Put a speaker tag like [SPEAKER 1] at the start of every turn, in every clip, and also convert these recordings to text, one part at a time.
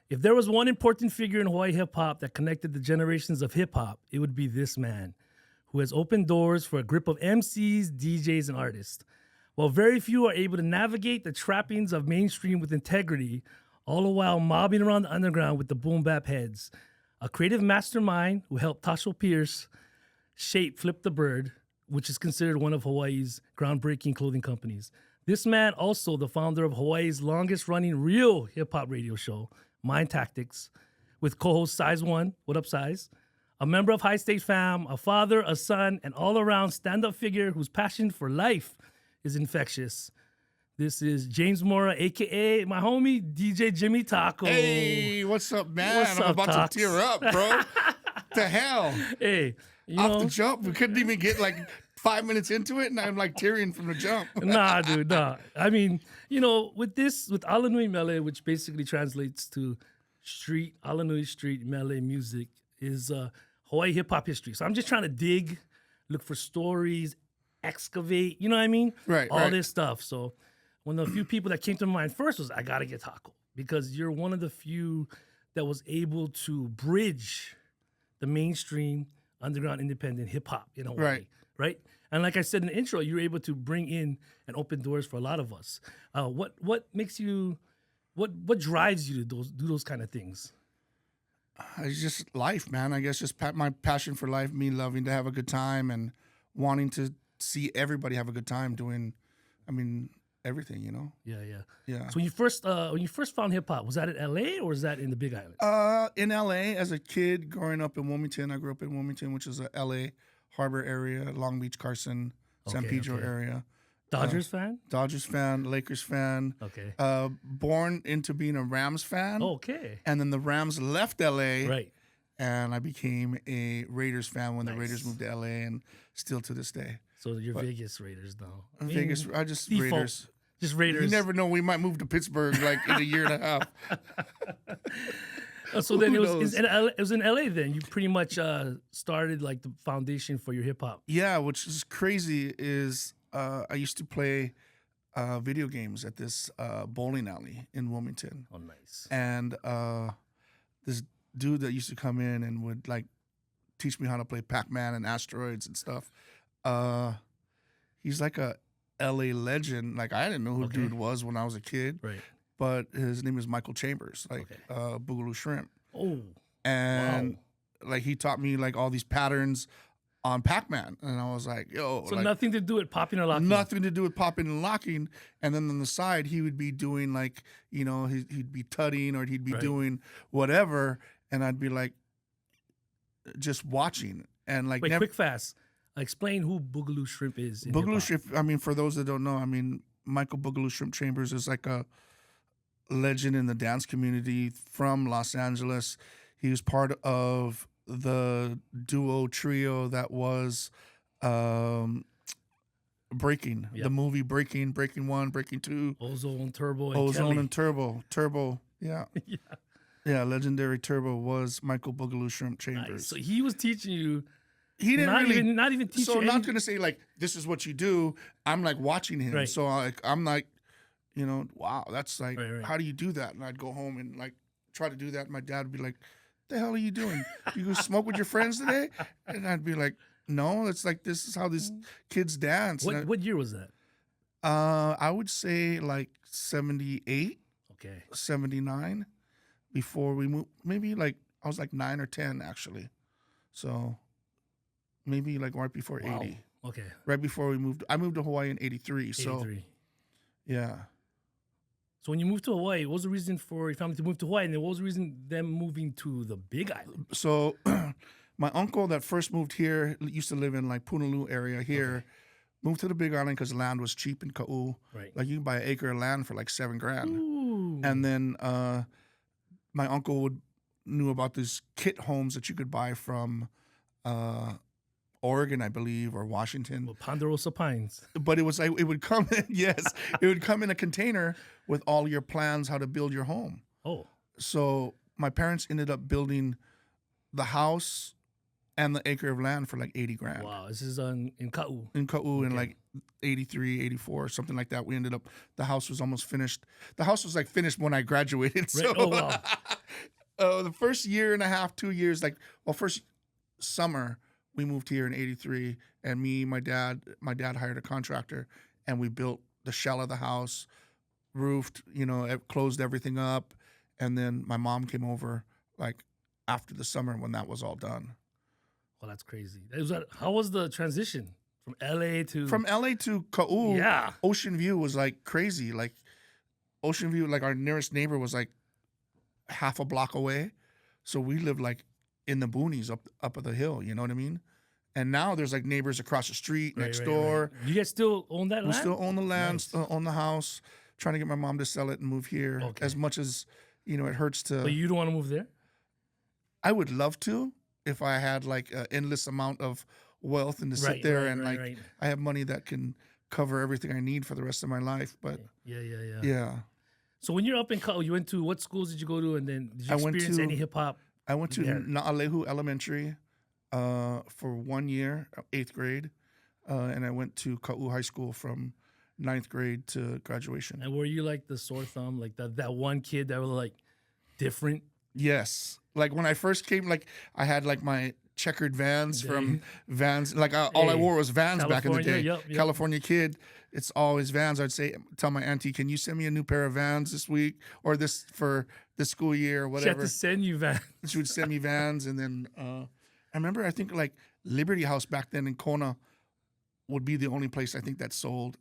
[SPEAKER 1] If there was one important figure in Hawaii hip-hop that connected the generations of hip-hop, it would be this man, who has opened doors for a grip of MCs, DJs, and artists. While very few are able to navigate the trappings of mainstream with integrity, all the while mobbing around the underground with the boom bap heads. A creative mastermind who helped Tasho Pierce shape Flip the Bird, which is considered one of Hawaii's groundbreaking clothing companies. This man also the founder of Hawaii's longest running real hip-hop radio show, Mind Tactics, with co-host Size One, what up Size? A member of High State Fam, a father, a son, and all-around stand-up figure whose passion for life is infectious. This is James Mora, a.k.a. my homie, DJ Jimmy Taco.
[SPEAKER 2] Hey, what's up, man?
[SPEAKER 1] What's
[SPEAKER 2] I'm
[SPEAKER 1] up,
[SPEAKER 2] about
[SPEAKER 1] Tox?
[SPEAKER 2] to tear up, bro. The hell?
[SPEAKER 1] Hey,
[SPEAKER 2] Off the jump, we couldn't even get like 5 minutes into it, and I'm like tearing from the jump.
[SPEAKER 1] Nah, dude, nah. I mean, with ALANUI MELE, which basically translates to ALANUI street MELE music, is Hawaii hip-hop history. So I'm just trying to dig, look for stories, excavate, you know what I mean?
[SPEAKER 2] Right,
[SPEAKER 1] All
[SPEAKER 2] right.
[SPEAKER 1] this stuff. So one of the few people that came to mind first was, I got to get Taco, because you're one of the few that was able to bridge the mainstream, underground, independent hip-hop in Hawaii. Right? And like I said in the intro, you're able to bring in and open doors for a lot of us. What makes you, what drives you to do those kind of things?
[SPEAKER 2] It's just life, man. I guess just my passion for life, me loving to have a good time and wanting to see everybody have a good time doing, everything,
[SPEAKER 1] Yeah. So when you first found hip hop, was that in LA or was that in the Big Island?
[SPEAKER 2] In LA, as a kid growing up in Wilmington, I grew up in Wilmington, which is a LA Harbor area, Long Beach, Carson, San Pedro area.
[SPEAKER 1] Dodgers fan?
[SPEAKER 2] Dodgers fan, Lakers fan.
[SPEAKER 1] Okay.
[SPEAKER 2] Born into being a Rams fan.
[SPEAKER 1] Okay.
[SPEAKER 2] And then the Rams left LA.
[SPEAKER 1] Right.
[SPEAKER 2] And I became a Raiders fan when the Raiders moved to LA, and still to this day.
[SPEAKER 1] So you're Vegas Raiders now.
[SPEAKER 2] Vegas, I just
[SPEAKER 1] default.
[SPEAKER 2] Raiders.
[SPEAKER 1] Just Raiders.
[SPEAKER 2] You never know. We might move to Pittsburgh like in a year and a half.
[SPEAKER 1] So then
[SPEAKER 2] Who
[SPEAKER 1] it
[SPEAKER 2] knows?
[SPEAKER 1] was in LA then. You pretty much started like the foundation for your hip hop.
[SPEAKER 2] Yeah, which is crazy is I used to play video games at this bowling alley in Wilmington.
[SPEAKER 1] Oh, nice.
[SPEAKER 2] And this dude that used to come in and would like teach me how to play Pac-Man and asteroids and stuff. He's like a LA legend. Like I didn't know who dude was when I was a kid.
[SPEAKER 1] Right.
[SPEAKER 2] But his name is Michael Chambers, like Boogaloo Shrimp.
[SPEAKER 1] Oh.
[SPEAKER 2] And like he taught me like all these patterns on Pac-Man. And I was like, yo.
[SPEAKER 1] So
[SPEAKER 2] like,
[SPEAKER 1] nothing to do with popping or locking?
[SPEAKER 2] nothing to do with popping and locking. And then on the side, he would be doing like, he'd be tutting or he'd be doing whatever. And I'd be like, just watching. And like,
[SPEAKER 1] Wait, quick, fast. Explain who Boogaloo Shrimp is. In
[SPEAKER 2] Boogaloo
[SPEAKER 1] hip-hop.
[SPEAKER 2] Shrimp, for those that don't know, Michael Boogaloo Shrimp Chambers is like a legend in the dance community from Los Angeles. He was part of the duo trio that was Breaking, the movie Breaking 1, Breaking 2.
[SPEAKER 1] Ozone, Turbo, and
[SPEAKER 2] Ozone
[SPEAKER 1] Kelly.
[SPEAKER 2] and Turbo, yeah. Yeah, legendary Turbo was Michael Boogaloo Shrimp Chambers.
[SPEAKER 1] Nice. So he was teaching you.
[SPEAKER 2] He didn't
[SPEAKER 1] not even teach
[SPEAKER 2] so
[SPEAKER 1] you.
[SPEAKER 2] not gonna say like this is what you do. I'm like watching him,
[SPEAKER 1] Right.
[SPEAKER 2] so I'm like, wow, that's like,
[SPEAKER 1] Right.
[SPEAKER 2] how do you do that? And I'd go home and like try to do that. And my dad would be like, "The hell are you doing? You go smoke with your friends today?" And I'd be like, "No, it's like this is how these kids dance."
[SPEAKER 1] What year was that?
[SPEAKER 2] I would say like 78,
[SPEAKER 1] Okay.
[SPEAKER 2] 79, before we moved. Maybe like I was like 9 or 10 actually, so maybe like right before 80.
[SPEAKER 1] Okay.
[SPEAKER 2] Right before we moved. I moved to Hawaii in 83. So
[SPEAKER 1] 83.
[SPEAKER 2] yeah.
[SPEAKER 1] So when you moved to Hawaii, what was the reason for your family to move to Hawaii? And then what was the reason them moving to the Big Island?
[SPEAKER 2] So my uncle that first moved here used to live in like Punaluu area here. Moved to the Big Island because land was cheap in Kaʻu.
[SPEAKER 1] Right.
[SPEAKER 2] Like you can buy an acre of land for like $7,000.
[SPEAKER 1] Ooh.
[SPEAKER 2] And then my uncle knew about these kit homes that you could buy from Oregon, I believe, or Washington.
[SPEAKER 1] Well, Ponderosa Pines.
[SPEAKER 2] But it was like it would come it would come in a container with all your plans how to build your home.
[SPEAKER 1] Oh.
[SPEAKER 2] So my parents ended up building the house and the acre of land for like $80,000.
[SPEAKER 1] Wow. This is in Kaʻu.
[SPEAKER 2] In Kaʻu in like 83, 84, something like that. We ended up, the house was almost finished. The house was like finished when I graduated. So,
[SPEAKER 1] Oh, wow.
[SPEAKER 2] The first year and a half, 2 years, first summer we moved here in '83, and my dad hired a contractor, and we built the shell of the house, roofed, closed everything up, and then my mom came over like after the summer when that was all done.
[SPEAKER 1] Well, that's crazy. How was the transition from LA to
[SPEAKER 2] Kaʻu?
[SPEAKER 1] Yeah.
[SPEAKER 2] Ocean View was like crazy. Like Ocean View, like our nearest neighbor was like half a block away, so we lived like in the boonies up of the hill. You know what I mean? And now there's like neighbors across the street, next door.
[SPEAKER 1] Right. You guys still own that land?
[SPEAKER 2] We still own the land,
[SPEAKER 1] Nice.
[SPEAKER 2] still own the house. Trying to get my mom to sell it and move here.
[SPEAKER 1] Okay.
[SPEAKER 2] As much as it hurts to.
[SPEAKER 1] But you don't want to move there?
[SPEAKER 2] I would love to if I had like an endless amount of wealth and to sit there and
[SPEAKER 1] right.
[SPEAKER 2] I have money that can cover everything I need for the rest of my life. But
[SPEAKER 1] Yeah. So when you're up in Kaʻu, you went to what schools did you go to, and then did you experience any hip hop?
[SPEAKER 2] I went to Na'alehu Elementary for 1 year, 8th grade, and I went to Kaʻu High School from 9th grade to graduation.
[SPEAKER 1] And were you like the sore thumb, like that one kid that was like different?
[SPEAKER 2] Yes. Like when I first came, like I had like my checkered Vans from Vans. Like all I wore was Vans back in the day.
[SPEAKER 1] Yep.
[SPEAKER 2] California kid, it's always Vans. I'd tell my auntie, can you send me a new pair of Vans this week or for this school year or whatever.
[SPEAKER 1] She had to send you Vans.
[SPEAKER 2] She would send me Vans, and then I remember I think like Liberty House back then in Kona would be the only place I think that sold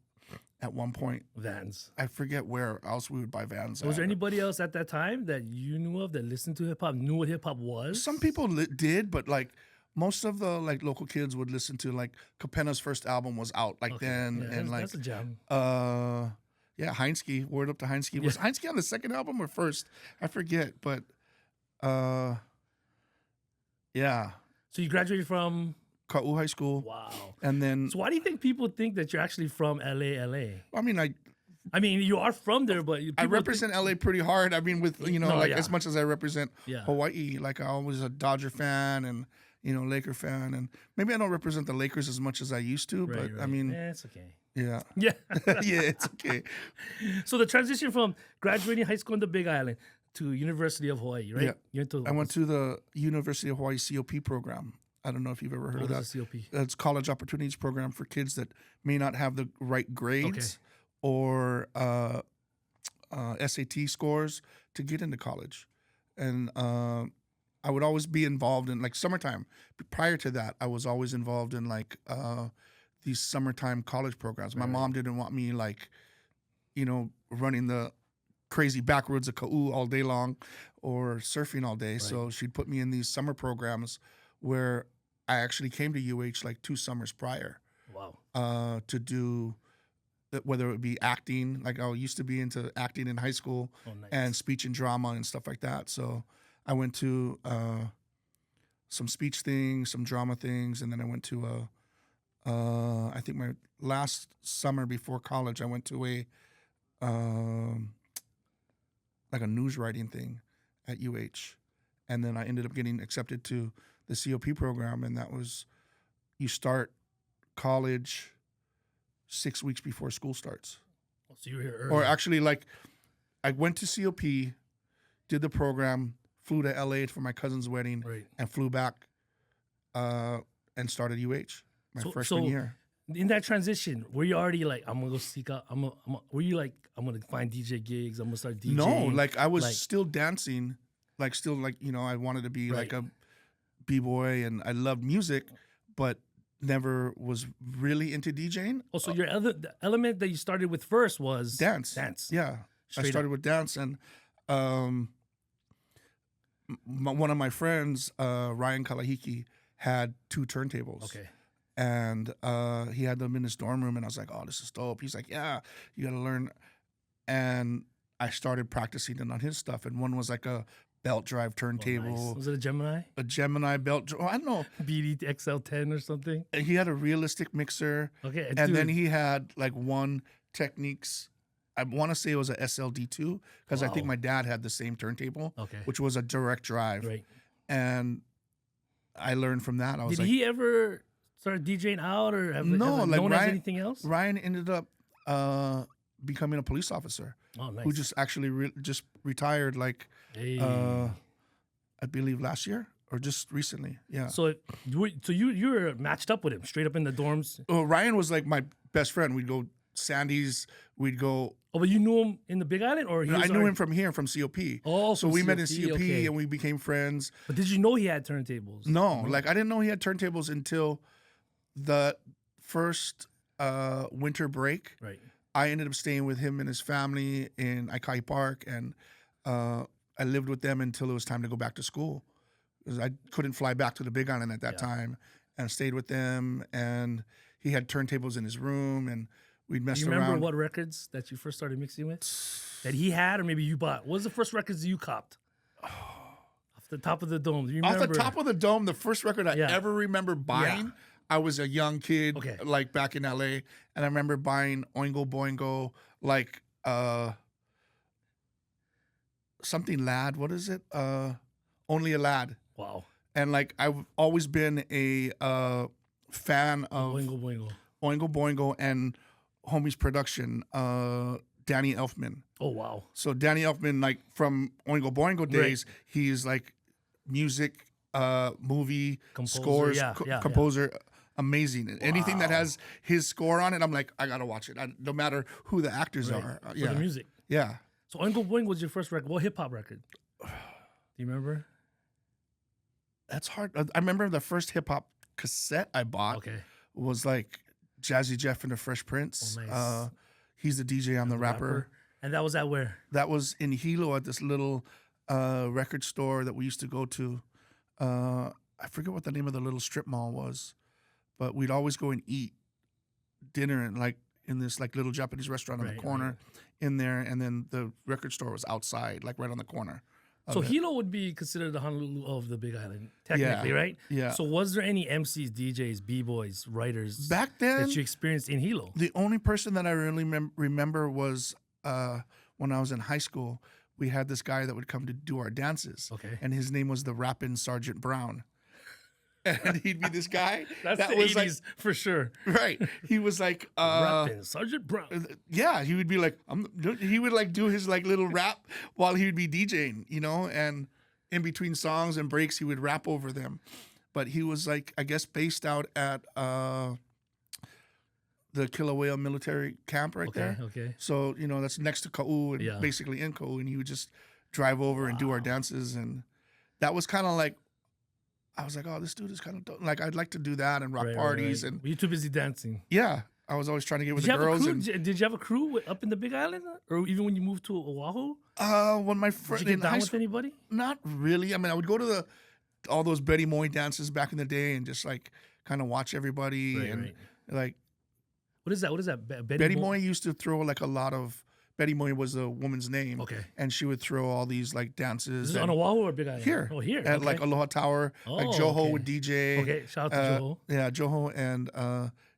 [SPEAKER 2] at one point
[SPEAKER 1] Vans.
[SPEAKER 2] I forget where else we would buy Vans.
[SPEAKER 1] Was there anybody else at that time that you knew of that listened to hip hop, knew what hip hop was?
[SPEAKER 2] Some people did, but like most of the like local kids would listen to like Capena's first album was out then, and like
[SPEAKER 1] that's a jam.
[SPEAKER 2] Heinzke, Word Up to Heinzke. Was Heinzke on the second album or first? I forget, but yeah.
[SPEAKER 1] So you graduated from
[SPEAKER 2] Kaʻu High School.
[SPEAKER 1] Wow.
[SPEAKER 2] And then
[SPEAKER 1] So why do you think people think that you're actually from LA?
[SPEAKER 2] I mean
[SPEAKER 1] You are from there, but
[SPEAKER 2] I represent LA pretty hard. I mean, with as much as I represent Hawaii, like I was a Dodger fan and Laker fan, and maybe I don't represent the Lakers as much as I used to, but I mean,
[SPEAKER 1] it's okay.
[SPEAKER 2] Yeah,
[SPEAKER 1] Yeah,
[SPEAKER 2] yeah, it's okay.
[SPEAKER 1] So the transition from graduating high school in the Big Island to University of Hawaii, right?
[SPEAKER 2] Yeah, I went to the University of Hawaii COP program. I don't know if you've ever heard of that.
[SPEAKER 1] COP?
[SPEAKER 2] It's College Opportunities Program for kids that may not have the right grades or SAT scores to get into college. And I would always be involved in like summertime. Prior to that, I was always involved in like these summertime college programs. My mom didn't want me like, running the crazy back roads of Kaʻu all day long or surfing all day. Right. So she'd put me in these summer programs where I actually came to UH like 2 summers prior.
[SPEAKER 1] Wow.
[SPEAKER 2] To do, whether it would be acting, like I used to be into acting in high school, and speech and drama and stuff like that. So I went to some speech things, some drama things, and then I went to I think my last summer before college, I went to a like a news writing thing at UH, and then I ended up getting accepted to the COP program, and that was, you start college 6 weeks before school starts.
[SPEAKER 1] So you were here early.
[SPEAKER 2] Or actually, like, I went to COP, did the program, flew to LA for my cousin's wedding, and flew back and started UH my freshman year.
[SPEAKER 1] In that transition, were you already like, I'm gonna go seek out? Were you like, I'm gonna find DJ gigs? I'm gonna start DJing?
[SPEAKER 2] No, like I was still dancing, like still like I wanted to be like a b-boy, and I loved music, but never was really into DJing.
[SPEAKER 1] Oh, so your the element that you started with first was
[SPEAKER 2] dance. Yeah, I started with dance, and one of my friends, Ryan Kalahiki, had 2 turntables.
[SPEAKER 1] Okay.
[SPEAKER 2] And he had them in his dorm room, and I was like, "Oh, this is dope." He's like, "Yeah, you got to learn." And I started practicing it on his stuff, and one was like a belt drive turntable.
[SPEAKER 1] Oh, nice. Was it a Gemini?
[SPEAKER 2] A Gemini belt. I don't know.
[SPEAKER 1] BD XL10 or something.
[SPEAKER 2] And he had a realistic mixer.
[SPEAKER 1] Okay.
[SPEAKER 2] And then he had like one Technics. I want to say it was a SLD2 because I think my dad had the same turntable, which was a direct drive.
[SPEAKER 1] Right.
[SPEAKER 2] And I learned from that. I was
[SPEAKER 1] Did he ever start DJing out or have
[SPEAKER 2] like
[SPEAKER 1] known as
[SPEAKER 2] Ryan,
[SPEAKER 1] anything else?
[SPEAKER 2] Ryan ended up becoming a police officer.
[SPEAKER 1] Oh, nice.
[SPEAKER 2] Who just actually just retired like I believe last year or just recently. Yeah.
[SPEAKER 1] So you were matched up with him straight up in the dorms.
[SPEAKER 2] Well, Ryan was like my best friend. We'd go Sandy's. We'd go.
[SPEAKER 1] Oh, but you knew him in the Big Island, or
[SPEAKER 2] I knew him from here, from COP.
[SPEAKER 1] Oh,
[SPEAKER 2] so
[SPEAKER 1] from
[SPEAKER 2] we met in
[SPEAKER 1] COP,
[SPEAKER 2] COP
[SPEAKER 1] okay.
[SPEAKER 2] and we became friends.
[SPEAKER 1] But did you know he had turntables?
[SPEAKER 2] No, like I didn't know he had turntables until the first winter break.
[SPEAKER 1] Right.
[SPEAKER 2] I ended up staying with him and his family in Aikai Park, and I lived with them until it was time to go back to school. 'Cause I couldn't fly back to the Big Island at that time, and stayed with them. And he had turntables in his room, and we'd mess
[SPEAKER 1] You
[SPEAKER 2] around.
[SPEAKER 1] remember what records that you first started mixing with? That he had, or maybe you bought? What was the first records you copped? Off the top of the dome. Do you remember?
[SPEAKER 2] Off the top of the dome, the first record I ever remember buying, I was a young kid, like back in LA, and I remember buying Oingo Boingo, like something Lad. What is it? Only a Lad.
[SPEAKER 1] Wow.
[SPEAKER 2] And like I've always been a fan of
[SPEAKER 1] Oingo
[SPEAKER 2] Boingo and Homie's production, Danny Elfman.
[SPEAKER 1] Oh wow.
[SPEAKER 2] So Danny Elfman, like from Oingo Boingo days, he's like music, movie
[SPEAKER 1] Composer,
[SPEAKER 2] scores,
[SPEAKER 1] yeah,
[SPEAKER 2] composer, amazing. And anything that has his score on it, I'm like, I gotta watch it. No matter who the actors are.
[SPEAKER 1] For the music.
[SPEAKER 2] Yeah.
[SPEAKER 1] So Oingo Boingo was your first record. What hip hop record? Do you remember?
[SPEAKER 2] That's hard. I remember the first hip hop cassette I bought was like Jazzy Jeff and the Fresh Prince.
[SPEAKER 1] Oh, nice.
[SPEAKER 2] He's the DJ, I'm the rapper.
[SPEAKER 1] And that was at where?
[SPEAKER 2] That was in Hilo at this little record store that we used to go to. I forget what the name of the little strip mall was, but we'd always go and eat dinner and like in this like little Japanese restaurant on the corner in there, and then the record store was outside, like right on the corner.
[SPEAKER 1] So Hilo would be considered the Honolulu of the Big Island, technically, right?
[SPEAKER 2] Yeah.
[SPEAKER 1] So was there any MCs, DJs, B-boys, writers
[SPEAKER 2] back then
[SPEAKER 1] that you experienced in Hilo?
[SPEAKER 2] The only person that I really remember was when I was in high school. We had this guy that would come to do our dances, and his name was the Rappin' Sergeant Brown. And he'd be this guy.
[SPEAKER 1] That was 80s like, for sure.
[SPEAKER 2] Right. He was like
[SPEAKER 1] Rappin' Sergeant Brown.
[SPEAKER 2] Yeah, he would be like he would like do his like little rap while he would be DJing, you know, and in between songs and breaks he would rap over them. But he was like, I guess, based out at the Kilauea military camp right there.
[SPEAKER 1] Okay.
[SPEAKER 2] So, you know, that's next to Kaʻu and basically in Kaʻu, and he would just drive over and do our dances, and that was kind of like, I was like, oh, this dude is kind of dope. Like, I'd like to do that and rock parties. And
[SPEAKER 1] were you too busy dancing?
[SPEAKER 2] Yeah. I was always trying to get with the girls.
[SPEAKER 1] Did you have a crew up in the Big Island? Or even when you moved to Oahu?
[SPEAKER 2] When my friend,
[SPEAKER 1] did you get down with anybody?
[SPEAKER 2] Not really. I mean, I would go to all those Betty Moy dances back in the day and just like kind of watch everybody. Like,
[SPEAKER 1] what is that?
[SPEAKER 2] Betty Moy used to throw like a lot of, Betty Moy was a woman's name. And she would throw all these like dances.
[SPEAKER 1] Is this on Oahu or Big Island?
[SPEAKER 2] Here.
[SPEAKER 1] Oh, here.
[SPEAKER 2] At like Aloha Tower. Like Joho would DJ.
[SPEAKER 1] Okay, shout out to Joho.
[SPEAKER 2] Yeah, Joho and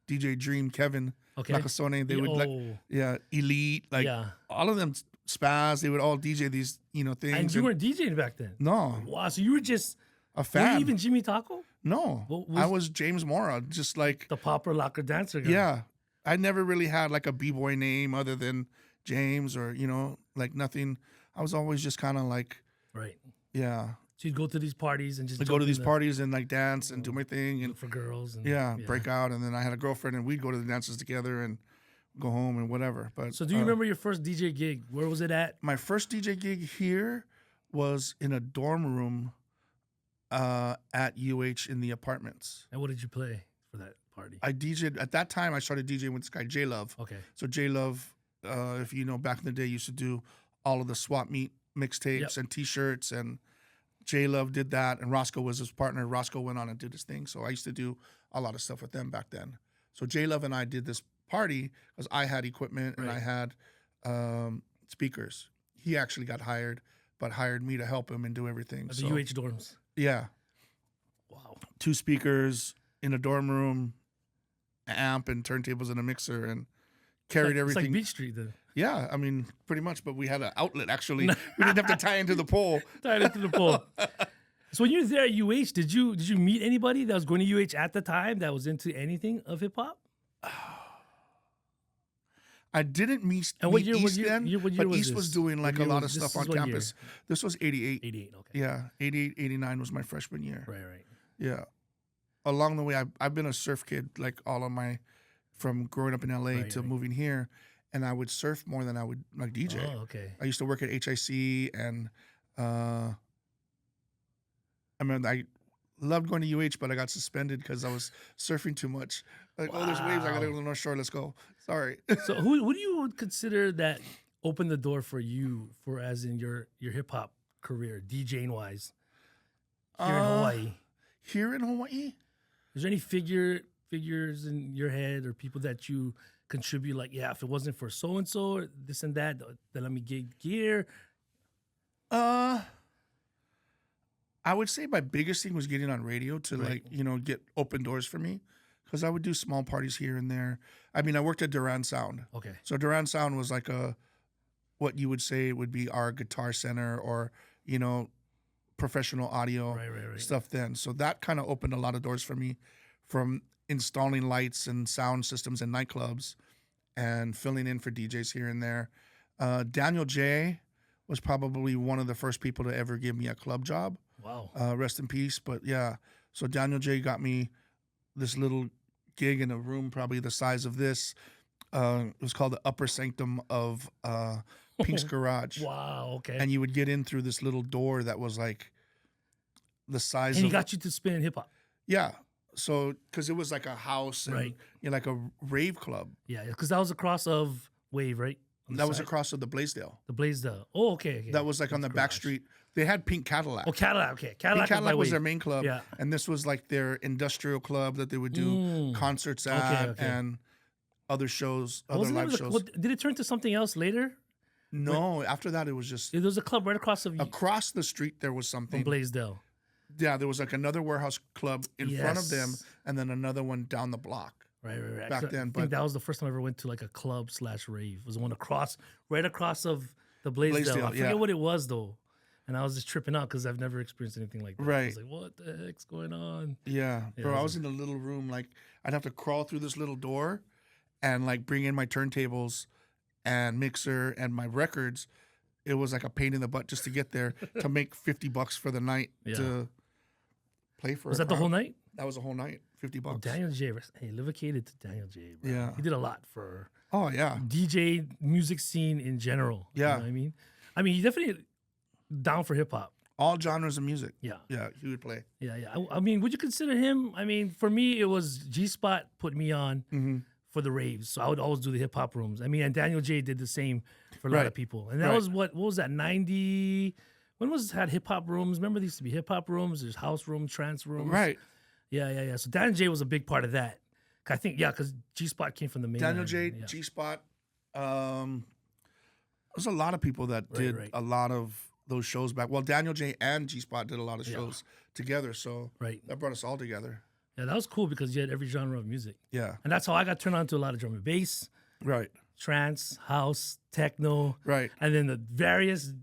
[SPEAKER 2] DJ Dream, Kevin Nakasone. They would like, Elite. Like all of them, Spaz, they would all DJ these, you know, things.
[SPEAKER 1] And you weren't DJing back then?
[SPEAKER 2] No.
[SPEAKER 1] Wow, so you were just
[SPEAKER 2] a fan.
[SPEAKER 1] Were you even Jimmy Taco?
[SPEAKER 2] No. I was James Mora, just like
[SPEAKER 1] the popper locker dancer guy.
[SPEAKER 2] Yeah. I never really had like a B-boy name other than James, or, you know, like nothing. I was always just kind of like, yeah.
[SPEAKER 1] So you'd go to these parties and just
[SPEAKER 2] go to these parties and like dance and do my thing and
[SPEAKER 1] for girls and
[SPEAKER 2] break out. And then I had a girlfriend and we'd go to the dances together and go home and whatever. But
[SPEAKER 1] so do you remember your first DJ gig? Where was it at?
[SPEAKER 2] My first DJ gig here was in a dorm room at UH in the apartments.
[SPEAKER 1] And what did you play for that party?
[SPEAKER 2] I DJ'd at that time. I started DJing with this guy J Love. So J Love, if you know, back in the day, used to do all of the swap meet mixtapes and T-shirts, and J Love did that, and Roscoe was his partner. Roscoe went on and did his thing, so I used to do a lot of stuff with them back then. So J Love and I did this party because I had equipment and I had speakers. He actually got hired, but hired me to help him and do everything.
[SPEAKER 1] At the UH dorms.
[SPEAKER 2] Yeah.
[SPEAKER 1] Wow. 2
[SPEAKER 2] speakers in a dorm room, an amp and turntables and a mixer, and carried everything.
[SPEAKER 1] It's like Beach Street then.
[SPEAKER 2] Yeah, I mean, pretty much, but we had an outlet, actually. We didn't have to tie into the pole.
[SPEAKER 1] So when you were there at UH, did you meet anybody that was going to UH at the time that was into anything of hip-hop?
[SPEAKER 2] I didn't meet,
[SPEAKER 1] And what
[SPEAKER 2] meet
[SPEAKER 1] year?
[SPEAKER 2] East
[SPEAKER 1] What year?
[SPEAKER 2] then,
[SPEAKER 1] What year
[SPEAKER 2] but
[SPEAKER 1] was
[SPEAKER 2] East
[SPEAKER 1] this?
[SPEAKER 2] was doing like a
[SPEAKER 1] What year
[SPEAKER 2] lot
[SPEAKER 1] was-
[SPEAKER 2] of
[SPEAKER 1] this
[SPEAKER 2] stuff
[SPEAKER 1] is
[SPEAKER 2] on
[SPEAKER 1] what
[SPEAKER 2] campus.
[SPEAKER 1] year?
[SPEAKER 2] This was 88.
[SPEAKER 1] 88. Okay.
[SPEAKER 2] Yeah, 88, 89 was my freshman year.
[SPEAKER 1] Right.
[SPEAKER 2] Yeah. Along the way, I've been a surf kid like all of my, from growing up in LA
[SPEAKER 1] Right,
[SPEAKER 2] to
[SPEAKER 1] right.
[SPEAKER 2] moving here, and I would surf more than I would like DJ.
[SPEAKER 1] Oh, okay.
[SPEAKER 2] I used to work at HIC, and I mean, I loved going to UH, but I got suspended because I was surfing too much. Like, oh, there's waves. I got to go to the North Shore. Let's go. Sorry.
[SPEAKER 1] So who do you consider that opened the door for you for as in your hip hop career, DJing wise, here in Hawaii?
[SPEAKER 2] Here in Hawaii?
[SPEAKER 1] Is there any figures in your head or people that you contribute? Like, yeah, if it wasn't for so and so or this and that, then let me get gear.
[SPEAKER 2] I would say my biggest thing was getting on radio to
[SPEAKER 1] Right.
[SPEAKER 2] like, you know, get open doors for me, because I would do small parties here and there. I mean, I worked at Duran Sound.
[SPEAKER 1] Okay.
[SPEAKER 2] So Duran Sound was like what you would say would be our guitar center, or, you know, professional audio
[SPEAKER 1] Right.
[SPEAKER 2] stuff then. So that kind of opened a lot of doors for me, from installing lights and sound systems in nightclubs and filling in for DJs here and there. Daniel J was probably one of the first people to ever give me a club job.
[SPEAKER 1] Wow.
[SPEAKER 2] Rest in peace. But yeah, so Daniel J got me this little gig in a room probably the size of this. It was called the Upper Sanctum of Pink's Garage.
[SPEAKER 1] Wow. Okay.
[SPEAKER 2] And you would get in through this little door that was like the size
[SPEAKER 1] And he
[SPEAKER 2] of...
[SPEAKER 1] got you to spin hip hop.
[SPEAKER 2] Yeah. So, because it was like a house and
[SPEAKER 1] Right.
[SPEAKER 2] you know, like a rave club.
[SPEAKER 1] Yeah, because that was across of Wave, right? On the
[SPEAKER 2] That was
[SPEAKER 1] side.
[SPEAKER 2] across of the Blaisdell.
[SPEAKER 1] The Blaisdell. Oh, okay.
[SPEAKER 2] That was like on the back
[SPEAKER 1] garage.
[SPEAKER 2] street. They had Pink Cadillac.
[SPEAKER 1] Oh, Cadillac. Okay.
[SPEAKER 2] Pink
[SPEAKER 1] Cadillac,
[SPEAKER 2] Cadillac was
[SPEAKER 1] Wave.
[SPEAKER 2] their main club.
[SPEAKER 1] Yeah.
[SPEAKER 2] And this was like their industrial club that they would do concerts at
[SPEAKER 1] Okay.
[SPEAKER 2] and other shows, other
[SPEAKER 1] Wasn't
[SPEAKER 2] live
[SPEAKER 1] there
[SPEAKER 2] shows.
[SPEAKER 1] did it turn to something else later?
[SPEAKER 2] No, after that it was just
[SPEAKER 1] There was a club right across of
[SPEAKER 2] across the street there was
[SPEAKER 1] from
[SPEAKER 2] something.
[SPEAKER 1] Blaisdell.
[SPEAKER 2] Yeah, there was like another warehouse club in front of them
[SPEAKER 1] Yes.
[SPEAKER 2] and then another one down the block.
[SPEAKER 1] Right.
[SPEAKER 2] Back
[SPEAKER 1] So
[SPEAKER 2] then,
[SPEAKER 1] I think
[SPEAKER 2] but-
[SPEAKER 1] that was the first time I ever went to like a club / rave. It was the one right across of the Blaisdell.
[SPEAKER 2] Blaisdell,
[SPEAKER 1] I forget
[SPEAKER 2] yeah.
[SPEAKER 1] what it was though. And I was just tripping out because I've never experienced anything like that. I
[SPEAKER 2] Right.
[SPEAKER 1] was like, what the heck's going on?
[SPEAKER 2] Yeah, bro,
[SPEAKER 1] it
[SPEAKER 2] I
[SPEAKER 1] was
[SPEAKER 2] was in a little room. Like I'd have to crawl through this little door, and like bring in my turntables, and mixer and my records. It was like a pain in the butt just to get there to make $50 for the night
[SPEAKER 1] Yeah.
[SPEAKER 2] to play for.
[SPEAKER 1] Was
[SPEAKER 2] a
[SPEAKER 1] that the
[SPEAKER 2] crowd.
[SPEAKER 1] whole night?
[SPEAKER 2] That was a whole night. $50.
[SPEAKER 1] Daniel J. Hey, livicated to Daniel J. Bro.
[SPEAKER 2] Yeah.
[SPEAKER 1] He did a lot for
[SPEAKER 2] Oh yeah,
[SPEAKER 1] DJ music scene in general. You
[SPEAKER 2] Yeah.
[SPEAKER 1] know what I mean? He definitely down for hip hop.
[SPEAKER 2] all genres of music.
[SPEAKER 1] Yeah.
[SPEAKER 2] Yeah, he would play.
[SPEAKER 1] Yeah. I mean, would you consider him? For me, it was G Spot put me on
[SPEAKER 2] Mm-hmm.
[SPEAKER 1] for the raves. So I would always do the hip hop rooms. And Daniel J did the same for a lot
[SPEAKER 2] Right.
[SPEAKER 1] of people. And that
[SPEAKER 2] Right.
[SPEAKER 1] was what was that, 90? When had hip hop rooms? Remember, there used to be hip hop rooms, there's house rooms, trance rooms.
[SPEAKER 2] Right.
[SPEAKER 1] Yeah. So Daniel J was a big part of that. I think, because G Spot came from the main.
[SPEAKER 2] Daniel J, G Spot. There's a lot of people that did
[SPEAKER 1] right.
[SPEAKER 2] a lot of those shows back. Well, Daniel J and G Spot did a lot of shows together, so
[SPEAKER 1] Right.
[SPEAKER 2] that brought us all together.
[SPEAKER 1] Yeah, that was cool because you had every genre of music.
[SPEAKER 2] Yeah.
[SPEAKER 1] And that's how I got turned on to a lot of drum and bass,
[SPEAKER 2] Right.
[SPEAKER 1] trance, house, techno,
[SPEAKER 2] Right.
[SPEAKER 1] and then the various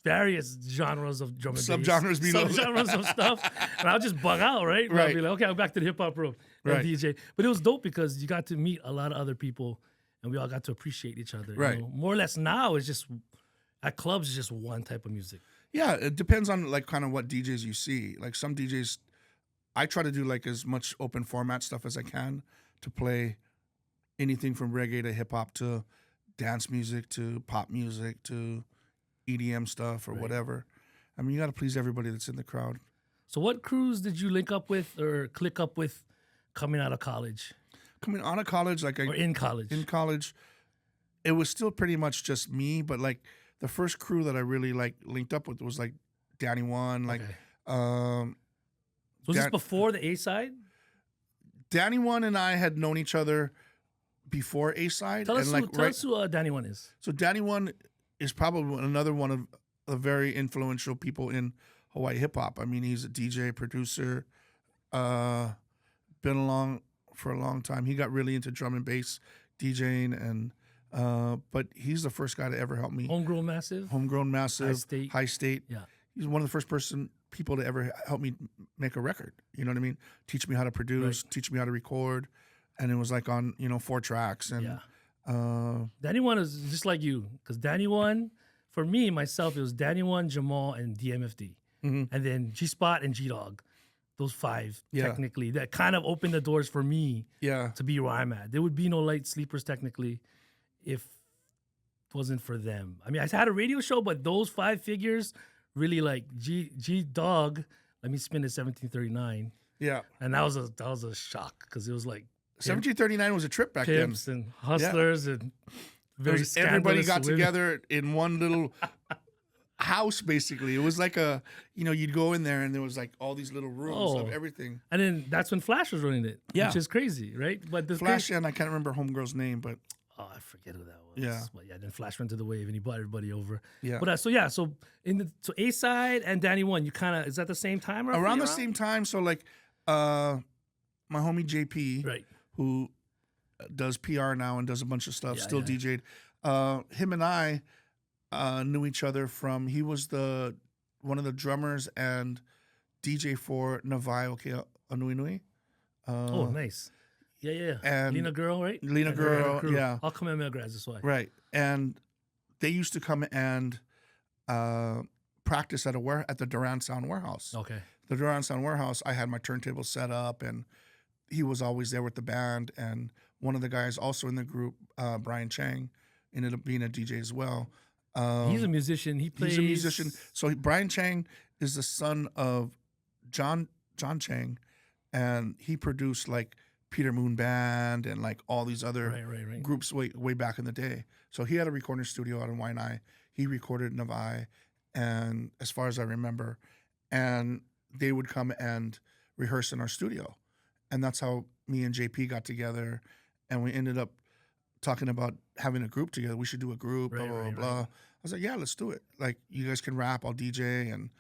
[SPEAKER 1] genres of drum and bass.
[SPEAKER 2] Subgenres below.
[SPEAKER 1] Subgenres of stuff. And I'll just bug out, right? And I'll
[SPEAKER 2] Right.
[SPEAKER 1] be like, okay, I'm back to the hip hop room and
[SPEAKER 2] Right.
[SPEAKER 1] DJ. But it was dope because you got to meet a lot of other people and we all got to appreciate each other.
[SPEAKER 2] Right.
[SPEAKER 1] You know? More or less now it's just at clubs it's just one type of music.
[SPEAKER 2] Yeah, it depends on like kind of what DJs you see. Like some DJs, I try to do like as much open format stuff as I can to play anything from reggae to hip hop to dance music to pop music to EDM stuff or whatever. I mean, you got to please everybody that's in the crowd.
[SPEAKER 1] So what crews did you link up with or click up with coming out of college
[SPEAKER 2] Coming out of college, like
[SPEAKER 1] or in college?
[SPEAKER 2] in college, it was still pretty much just me. But like the first crew that I really like linked up with was like Danny One, like
[SPEAKER 1] Okay.
[SPEAKER 2] um,
[SPEAKER 1] Was this
[SPEAKER 2] Dan-
[SPEAKER 1] before the A side?
[SPEAKER 2] Danny One and I had known each other before A Side.
[SPEAKER 1] Tell us
[SPEAKER 2] and
[SPEAKER 1] who, tell us who Danny One is.
[SPEAKER 2] So Danny One is probably another one of the very influential people in Hawaiʻi hip-hop. I mean, he's a DJ, producer, been along for a long time. He got really into drum and bass DJing, and but he's the first guy to ever help me.
[SPEAKER 1] Homegrown Massive.
[SPEAKER 2] Homegrown Massive,
[SPEAKER 1] High State.
[SPEAKER 2] High State.
[SPEAKER 1] Yeah.
[SPEAKER 2] He's one of the first people to ever help me make a record. You know what I mean? Teach me how to produce, teach me how to record, and it was like on 4 tracks, and
[SPEAKER 1] Yeah. Danny One is just like you, because Danny One, for me myself, it was Danny One, Jamal, and DMFD, and then G Spot and G Dog. Those 5 technically that kind of opened the doors for me to be where I'm at. There would be no light sleepers technically if it wasn't for them. I mean, I had a radio show, but those 5 figures really like G Dog. Let me spin it 1739.
[SPEAKER 2] Yeah,
[SPEAKER 1] and that was a shock because it was like
[SPEAKER 2] 1739 was a trip back then.
[SPEAKER 1] Pimps and hustlers and very
[SPEAKER 2] everybody got
[SPEAKER 1] women.
[SPEAKER 2] together in one little house. Basically, it was like you'd go in there and there was like all these little rooms of everything.
[SPEAKER 1] And then that's when Flash was running it, which is crazy, right? But the
[SPEAKER 2] Flash, and I can't remember homegirl's name, but
[SPEAKER 1] I forget who that was.
[SPEAKER 2] Yeah.
[SPEAKER 1] But yeah, then Flash went to the wave and he brought everybody over.
[SPEAKER 2] Yeah.
[SPEAKER 1] But so A Side and Danny One, you kind of, is that the same time?
[SPEAKER 2] Around the same time. So like my homie JP,
[SPEAKER 1] right,
[SPEAKER 2] who does PR now and does a bunch of stuff, still DJ'd. Him and I knew each other from, he was one of the drummers and DJ for Navai ALANUI.
[SPEAKER 1] Oh, nice. Yeah.
[SPEAKER 2] And
[SPEAKER 1] Lena Girl, right?
[SPEAKER 2] Lena Girl, yeah.
[SPEAKER 1] I'll come in grads this way.
[SPEAKER 2] Right. And they used to come and practice at the Duran Sound Warehouse.
[SPEAKER 1] Okay.
[SPEAKER 2] The Duran Sound Warehouse, I had my turntable set up, and he was always there with the band. And one of the guys also in the group, Brian Chang, ended up being a DJ as well.
[SPEAKER 1] He's a musician. He plays.
[SPEAKER 2] He's a musician. So Brian Chang is the son of John Chang, and he produced like Peter Moon Band and like all these other groups way back in the day. So he had a recording studio out in Waianae. He recorded Navai, and as far as I remember, and they would come and rehearse in our studio. And that's how me and JP got together, and we ended up talking about having a group together. We should do a group, blah, blah, blah. I was like, yeah, let's do it. Like, you guys can rap, I'll DJ, and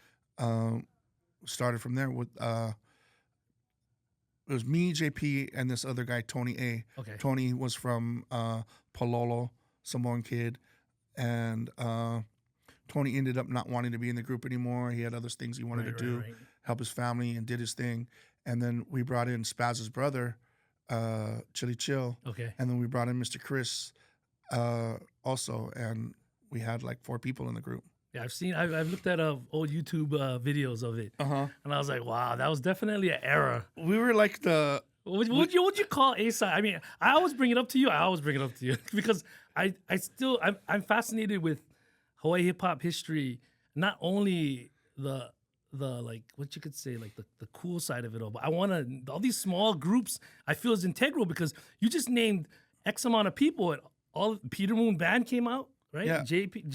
[SPEAKER 2] started from there with, it was me, JP, and this other guy, Tony A.
[SPEAKER 1] Okay.
[SPEAKER 2] Tony was from Palolo, Samoan kid, and Tony ended up not wanting to be in the group anymore. He had other things he wanted to do, help his family, and did his thing. And then we brought in Spaz's brother, Chili Chill.
[SPEAKER 1] Okay.
[SPEAKER 2] And then we brought in Mr. Chris also, and we had like 4 people in the group.
[SPEAKER 1] Yeah, I've looked at old YouTube videos of it, and I was like, wow, that was definitely an era.
[SPEAKER 2] We were like what
[SPEAKER 1] would you call A-side? I mean, I always bring it up to you. Because I'm fascinated with Hawaii hip hop history, not only the like what you could say like the cool side of it all, but I want all these small groups I feel is integral because you just named X amount of people and all Peter Moon Band came out, right?
[SPEAKER 2] Yeah.
[SPEAKER 1] JP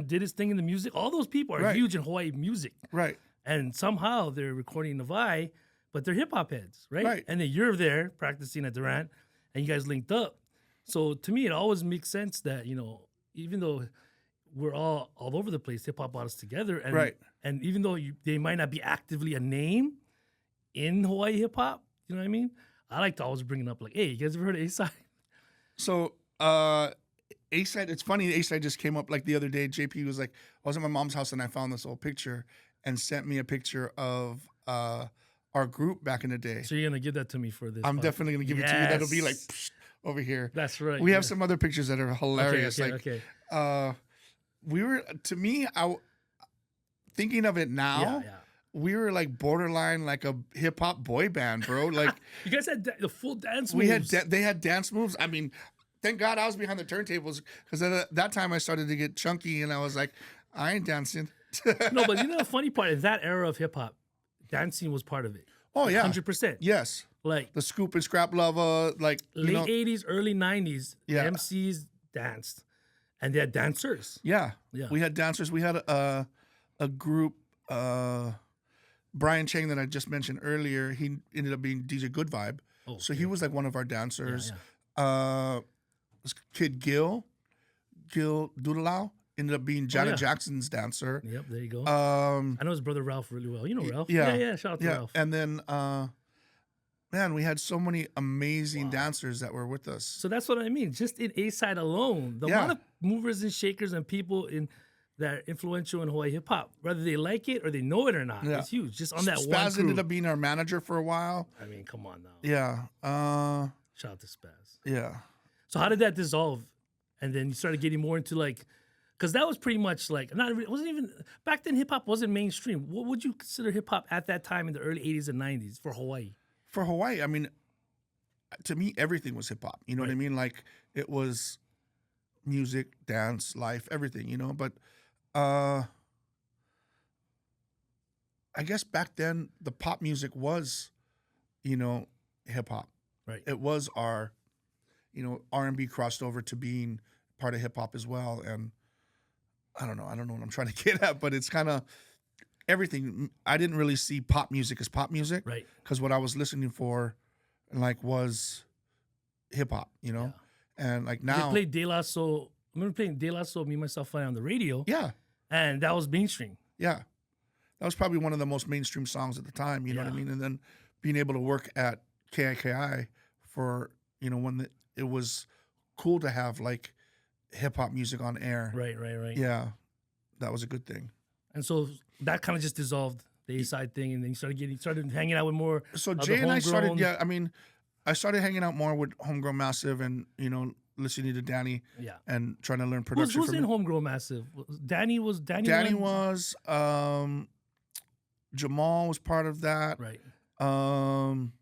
[SPEAKER 1] did his thing in the music. All those people are huge in Hawaii music.
[SPEAKER 2] Right.
[SPEAKER 1] And somehow they're recording Navai, but they're hip hop heads, right?
[SPEAKER 2] Right.
[SPEAKER 1] And then you're there practicing at Durant and you guys linked up. So to me, it always makes sense that, even though we're all over the place, hip hop brought us together. And, and even though they might not be actively a name in Hawaii hip hop, you know what I mean? I like to always bring it up like, hey, you guys ever heard of A-Side?
[SPEAKER 2] So, A-Side, it's funny, A-Side just came up like the other day. JP was like, I was at my mom's house and I found this old picture and sent me a picture of our group back in the day.
[SPEAKER 1] So you're going to give that to me for this?
[SPEAKER 2] I'm definitely going to give it to you. That'll be like over here.
[SPEAKER 1] That's right.
[SPEAKER 2] We have some other pictures that are hilarious.
[SPEAKER 1] Okay.
[SPEAKER 2] We were, to me, thinking of it now, we were like borderline like a hip hop boy band, bro. Like
[SPEAKER 1] you guys had the full dance moves.
[SPEAKER 2] They had dance moves. I mean, thank God I was behind the turntables because at that time I started to get chunky and I was like, I ain't dancing.
[SPEAKER 1] No, but the funny part is that era of hip hop, dancing was part of it.
[SPEAKER 2] Oh yeah,
[SPEAKER 1] 100%.
[SPEAKER 2] Yes,
[SPEAKER 1] like
[SPEAKER 2] the Scoop and Scrap Lover, like
[SPEAKER 1] late '80s, early '90s.
[SPEAKER 2] Yeah.
[SPEAKER 1] MCs danced, and they had dancers.
[SPEAKER 2] Yeah.
[SPEAKER 1] Yeah.
[SPEAKER 2] We had dancers. We had a group. Brian Chang that I just mentioned earlier. He ended up being DJ Good Vibe.
[SPEAKER 1] Oh,
[SPEAKER 2] so he was like one of our dancers.
[SPEAKER 1] Yeah.
[SPEAKER 2] This kid Gil Doodleau ended up being Janet Jackson's dancer.
[SPEAKER 1] Yep, there you go.
[SPEAKER 2] I
[SPEAKER 1] know his brother Ralph really well. You know Ralph.
[SPEAKER 2] Yeah.
[SPEAKER 1] Shout out to Ralph.
[SPEAKER 2] And then man, we had so many amazing dancers that were with us.
[SPEAKER 1] So that's what I mean. Just in A-Side alone, the amount of movers and shakers and people that are influential in Hawaii hip hop, whether they like it or they know it or not, it's huge. Just on that one
[SPEAKER 2] Spaz
[SPEAKER 1] crew.
[SPEAKER 2] ended up being our manager for a while.
[SPEAKER 1] I mean, come on now.
[SPEAKER 2] Yeah.
[SPEAKER 1] Shout out to Spaz.
[SPEAKER 2] Yeah.
[SPEAKER 1] So how did that dissolve? And then you started getting more into like, because that was pretty much like not. It wasn't even back then. Hip hop wasn't mainstream. What would you consider hip hop at that time in the early '80s and '90s for Hawaii?
[SPEAKER 2] For Hawaii, I mean, to me, everything was hip hop. You know what I mean? Like it was music, dance, life, everything. You know, but I guess back then the pop music was, you know, hip hop.
[SPEAKER 1] Right.
[SPEAKER 2] It was our, you know, R&B crossed over to being part of hip hop as well. And I don't know what I'm trying to get at, but it's kind of everything. I didn't really see pop music as pop music,
[SPEAKER 1] Right.
[SPEAKER 2] Because what I was listening for, like, was hip hop, you know. And like
[SPEAKER 1] They
[SPEAKER 2] now,
[SPEAKER 1] played De La Soul. I remember playing De La Soul, Me, Myself, Fire on the radio.
[SPEAKER 2] yeah,
[SPEAKER 1] And that was mainstream.
[SPEAKER 2] yeah, that was probably one of the most mainstream songs at the time. You know what I mean? And then being able to work at KIKI for, you know, when it was cool to have like hip hop music on air.
[SPEAKER 1] Right.
[SPEAKER 2] Yeah, that was a good thing.
[SPEAKER 1] And so that kind of just dissolved the A-side thing, and then you started hanging out with more.
[SPEAKER 2] So
[SPEAKER 1] of the
[SPEAKER 2] Jay and I started,
[SPEAKER 1] homegrown-
[SPEAKER 2] I mean, I started hanging out more with Homegrown Massive and, you know, listening to Danny
[SPEAKER 1] Yeah.
[SPEAKER 2] and trying to learn production
[SPEAKER 1] Who's
[SPEAKER 2] from
[SPEAKER 1] in
[SPEAKER 2] him.
[SPEAKER 1] Homegrown Massive? Danny
[SPEAKER 2] Danny
[SPEAKER 1] one?
[SPEAKER 2] was, Jamal was part of that.
[SPEAKER 1] Right.
[SPEAKER 2] Um,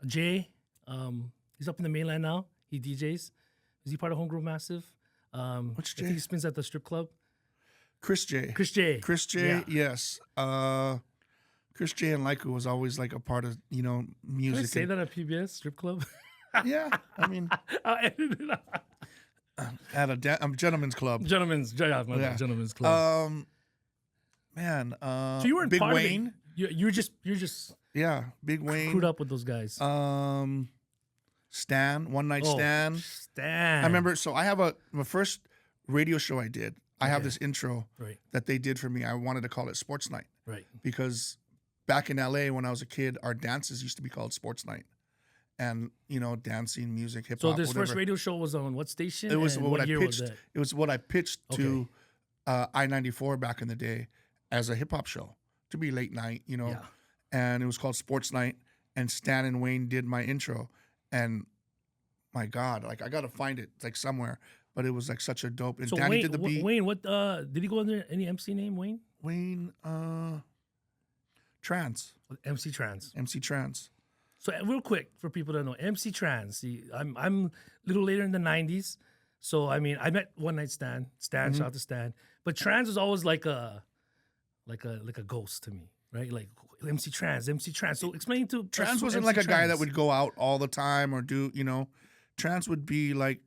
[SPEAKER 1] Jay, he's up in the mainland now. He DJs. Is he part of Homegrown Massive?
[SPEAKER 2] Which
[SPEAKER 1] I think
[SPEAKER 2] Jay?
[SPEAKER 1] he spins at the strip club.
[SPEAKER 2] Chris J.
[SPEAKER 1] Chris J. Yeah.
[SPEAKER 2] Yes. Chris J and Laiku was always like a part of, you know,
[SPEAKER 1] Can I
[SPEAKER 2] music.
[SPEAKER 1] say that at PBS strip club?
[SPEAKER 2] Yeah, I mean,
[SPEAKER 1] I'll edit it out.
[SPEAKER 2] at a gentleman's club.
[SPEAKER 1] Gentlemen's club.
[SPEAKER 2] Man,
[SPEAKER 1] So you weren't
[SPEAKER 2] Big
[SPEAKER 1] part
[SPEAKER 2] Wayne.
[SPEAKER 1] of it. You're just
[SPEAKER 2] Yeah, Big Wayne.
[SPEAKER 1] screwed up with those guys.
[SPEAKER 2] Stan, One Night
[SPEAKER 1] Oh,
[SPEAKER 2] Stan.
[SPEAKER 1] Stan.
[SPEAKER 2] I remember. So I have my first radio show I did. I have
[SPEAKER 1] Okay.
[SPEAKER 2] this intro
[SPEAKER 1] Right.
[SPEAKER 2] that they did for me. I wanted to call it Sports Night
[SPEAKER 1] Right.
[SPEAKER 2] because back in LA when I was a kid, our dances used to be called Sports Night, and you know, dancing, music, hip
[SPEAKER 1] So
[SPEAKER 2] hop.
[SPEAKER 1] this
[SPEAKER 2] whatever.
[SPEAKER 1] first radio show was on what station?
[SPEAKER 2] It was
[SPEAKER 1] and
[SPEAKER 2] what I
[SPEAKER 1] year
[SPEAKER 2] pitched.
[SPEAKER 1] Was that?
[SPEAKER 2] It was what I pitched to I-94 back in the day as a hip hop show to be late night, you know,
[SPEAKER 1] Yeah.
[SPEAKER 2] and it was called Sports Night. And Stan and Wayne did my intro, and my God, like I gotta find it like somewhere. But it was like such a dope. And
[SPEAKER 1] So
[SPEAKER 2] Danny
[SPEAKER 1] Wayne,
[SPEAKER 2] did the beat.
[SPEAKER 1] Wayne, what did he go under any MC name? Wayne,
[SPEAKER 2] Wayne, Trans,
[SPEAKER 1] MC Trans.
[SPEAKER 2] MC Trans.
[SPEAKER 1] So real quick for people that know, MC Trans. See, I'm a little later in the '90s, so I mean I met One Night Stan. Shout out to Stan. But Trans was always like a ghost to me, right? Like MC Trans. So explain to us
[SPEAKER 2] Trans
[SPEAKER 1] who
[SPEAKER 2] wasn't
[SPEAKER 1] MC
[SPEAKER 2] like a guy that
[SPEAKER 1] Trans.
[SPEAKER 2] would go out all the time or do, you know, Trans would be like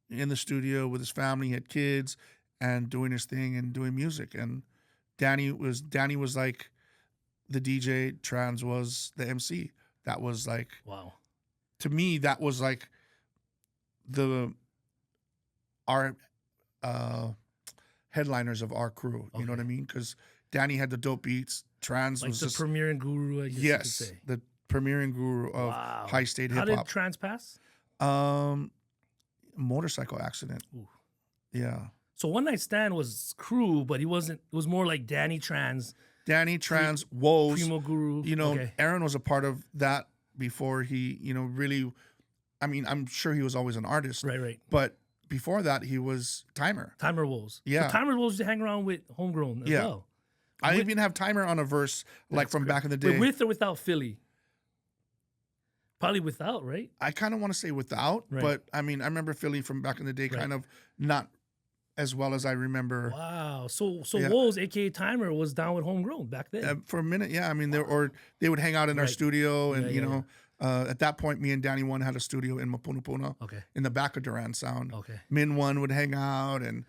[SPEAKER 2] in the studio with his family, he had kids and doing his thing and doing music. And Danny was like the DJ, Trans was the MC. That was like,
[SPEAKER 1] Wow.
[SPEAKER 2] to me, that was like our headliners of our crew. You know what I mean? Because Danny had the dope beats. Trans
[SPEAKER 1] Like
[SPEAKER 2] was
[SPEAKER 1] the
[SPEAKER 2] just,
[SPEAKER 1] premiering guru, I guess you could
[SPEAKER 2] yes,
[SPEAKER 1] say.
[SPEAKER 2] the premiering guru of
[SPEAKER 1] Wow.
[SPEAKER 2] high state
[SPEAKER 1] How
[SPEAKER 2] hip
[SPEAKER 1] did
[SPEAKER 2] hop.
[SPEAKER 1] Trans pass?
[SPEAKER 2] Motorcycle accident.
[SPEAKER 1] Ooh.
[SPEAKER 2] Yeah.
[SPEAKER 1] So One Night Stand was crew, but he wasn't. It was more like Danny Trans,
[SPEAKER 2] Danny, Trans, Woes.
[SPEAKER 1] Primo Guru.
[SPEAKER 2] You know,
[SPEAKER 1] Okay.
[SPEAKER 2] Aaron was a part of that before he, you know, really, I mean, I'm sure he was always an artist.
[SPEAKER 1] Right.
[SPEAKER 2] But before that, he was Timer.
[SPEAKER 1] Timer Wolves.
[SPEAKER 2] Yeah.
[SPEAKER 1] So Timer Wolves used to hang around with Homegrown as
[SPEAKER 2] Yeah.
[SPEAKER 1] well.
[SPEAKER 2] I even have Timer on a verse like from back in the day.
[SPEAKER 1] But with or without Philly? Probably without, right?
[SPEAKER 2] I kind of want to say without,
[SPEAKER 1] Right.
[SPEAKER 2] but I mean, I remember Philly from back in the day
[SPEAKER 1] Right.
[SPEAKER 2] kind of not as well as I remember.
[SPEAKER 1] Wow. So
[SPEAKER 2] Yeah.
[SPEAKER 1] Wolves, aka Timer, was down with Homegrown back then.
[SPEAKER 2] For a minute, yeah. I mean, they would hang out in our
[SPEAKER 1] Right.
[SPEAKER 2] studio, and
[SPEAKER 1] Yeah,
[SPEAKER 2] you
[SPEAKER 1] yeah,
[SPEAKER 2] know, at that point, me and Danny One had a studio in Mapunapuna,
[SPEAKER 1] Okay.
[SPEAKER 2] in the back of Duran Sound.
[SPEAKER 1] Okay.
[SPEAKER 2] Min One would hang out, and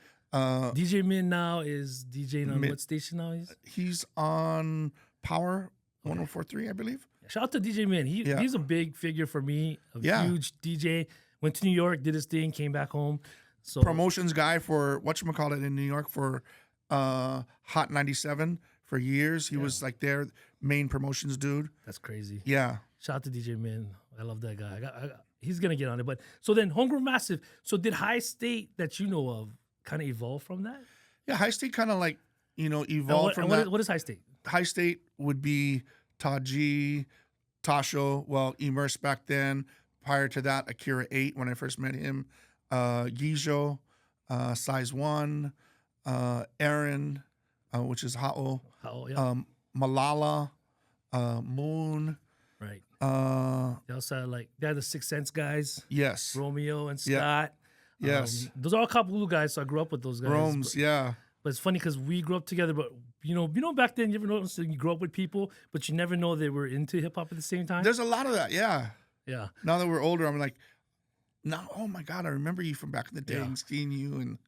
[SPEAKER 1] DJ Min now is DJing on
[SPEAKER 2] Min-
[SPEAKER 1] what station now?
[SPEAKER 2] he's on Power 104.3, I believe.
[SPEAKER 1] Shout out to DJ Min.
[SPEAKER 2] Yeah.
[SPEAKER 1] He's a big figure for me. A
[SPEAKER 2] Yeah.
[SPEAKER 1] huge DJ. Went to New York, did his thing, came back home. So
[SPEAKER 2] Promotions guy for whatchamacallit in New York for Hot 97 for years. He was like their main promotions dude.
[SPEAKER 1] that's crazy.
[SPEAKER 2] Yeah.
[SPEAKER 1] Shout out to DJ Min. I love that guy. He's gonna get on it. But so then Homegrown Massive. So did High State that you know of kind of evolve from that?
[SPEAKER 2] Yeah, High State kind of like, you know,
[SPEAKER 1] And
[SPEAKER 2] evolved from that.
[SPEAKER 1] what is High State?
[SPEAKER 2] High State would be Taji, Tasho, well, Immerse back then. Prior to that, Akira 8, when I first met him. Gijo, Size 1, Aaron, which is Ha'o, Malala, Moon.
[SPEAKER 1] Right.
[SPEAKER 2] Uh,
[SPEAKER 1] They also had they had the Sixth Sense guys.
[SPEAKER 2] yes.
[SPEAKER 1] Romeo and
[SPEAKER 2] Yeah.
[SPEAKER 1] Scott.
[SPEAKER 2] Yes.
[SPEAKER 1] Those are all Kapulu guys, so I grew up with those guys.
[SPEAKER 2] Rome's, yeah.
[SPEAKER 1] But it's funny because we grew up together, but you know, back then you ever notice that you grow up with people, but you never know they were into hip hop at the same time.
[SPEAKER 2] There's a lot of that, yeah.
[SPEAKER 1] Yeah.
[SPEAKER 2] Now that we're older, I'm like, no, oh my God, I remember you from back in the day
[SPEAKER 1] Yeah.
[SPEAKER 2] and seeing you, and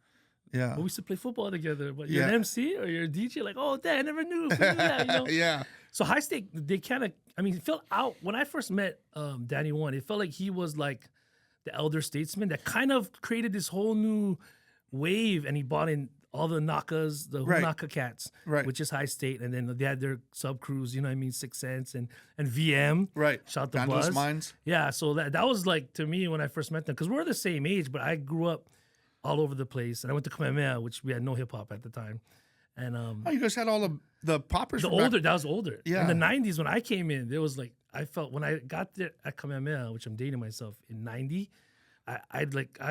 [SPEAKER 2] yeah.
[SPEAKER 1] But we used to play football together. But you're
[SPEAKER 2] Yeah.
[SPEAKER 1] an MC or you're a DJ, like, oh, dang, I never knew if we knew that, you know?
[SPEAKER 2] Yeah.
[SPEAKER 1] So High Stake, they kind of, I mean, it felt out when I first met Danny One. It felt like he was like the elder statesman that kind of created this whole new wave, and he brought in all the Nakas, the
[SPEAKER 2] Right.
[SPEAKER 1] Hunaka cats,
[SPEAKER 2] Right.
[SPEAKER 1] which is High State, and then they had their sub crews, you know what I mean, Sixth Sense and VM.
[SPEAKER 2] Right.
[SPEAKER 1] Shout to
[SPEAKER 2] Vandalous
[SPEAKER 1] Buzz.
[SPEAKER 2] Minds.
[SPEAKER 1] Yeah, so that was like to me when I first met them, because we're the same age, but I grew up all over the place, and I went to Kamehameha, which we had no hip hop at the time, and
[SPEAKER 2] Oh, you guys had all the poppers.
[SPEAKER 1] the
[SPEAKER 2] from back-
[SPEAKER 1] older, that was older.
[SPEAKER 2] Yeah.
[SPEAKER 1] In the 90s when I came in, there was like, I felt when I got there at Kamehameha, which I'm dating myself in 90, I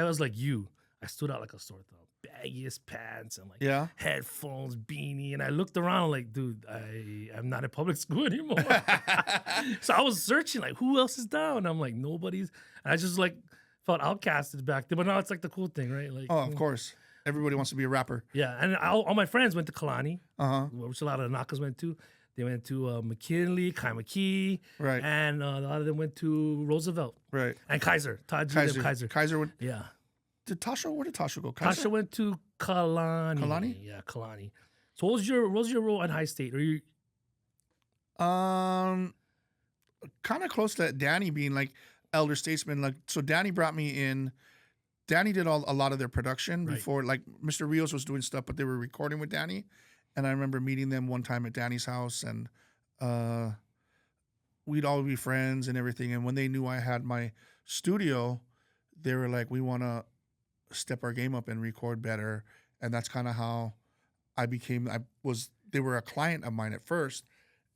[SPEAKER 1] was like you. I stood out like a sore thumb. Baggiest pants and like
[SPEAKER 2] Yeah.
[SPEAKER 1] headphones, beanie. And I looked around like, dude, I'm not in public school anymore. So I was searching like, who else is down? I'm like, nobody's. And I just like felt outcasted back then. But now it's like the cool thing, right? Like,
[SPEAKER 2] Oh, of course. Everybody wants to be a rapper.
[SPEAKER 1] yeah. And all my friends went to Kalani,
[SPEAKER 2] Uh-huh.
[SPEAKER 1] which a lot of the Nakas went to. They went to McKinley, Kaimaki,
[SPEAKER 2] Right.
[SPEAKER 1] and a lot of them went to Roosevelt
[SPEAKER 2] Right.
[SPEAKER 1] and Kaiser. Taji
[SPEAKER 2] Kaiser.
[SPEAKER 1] and Kaiser.
[SPEAKER 2] Kaiser went.
[SPEAKER 1] Yeah.
[SPEAKER 2] Did Tasha? Where did Tasha go?
[SPEAKER 1] Tasha went to Kalani.
[SPEAKER 2] Kalani?
[SPEAKER 1] Yeah, Kalani. So what was your role at High State? Or you?
[SPEAKER 2] Kind of close to Danny being like elder statesman. Like, so Danny brought me in. Danny did a lot of their production
[SPEAKER 1] Right.
[SPEAKER 2] before. Like Mr. Rios was doing stuff, but they were recording with Danny. And I remember meeting them one time at Danny's house, and we'd all be friends and everything. And when they knew I had my studio, they were like, "We want to step our game up and record better." And that's kind of how I became. They were a client of mine at first,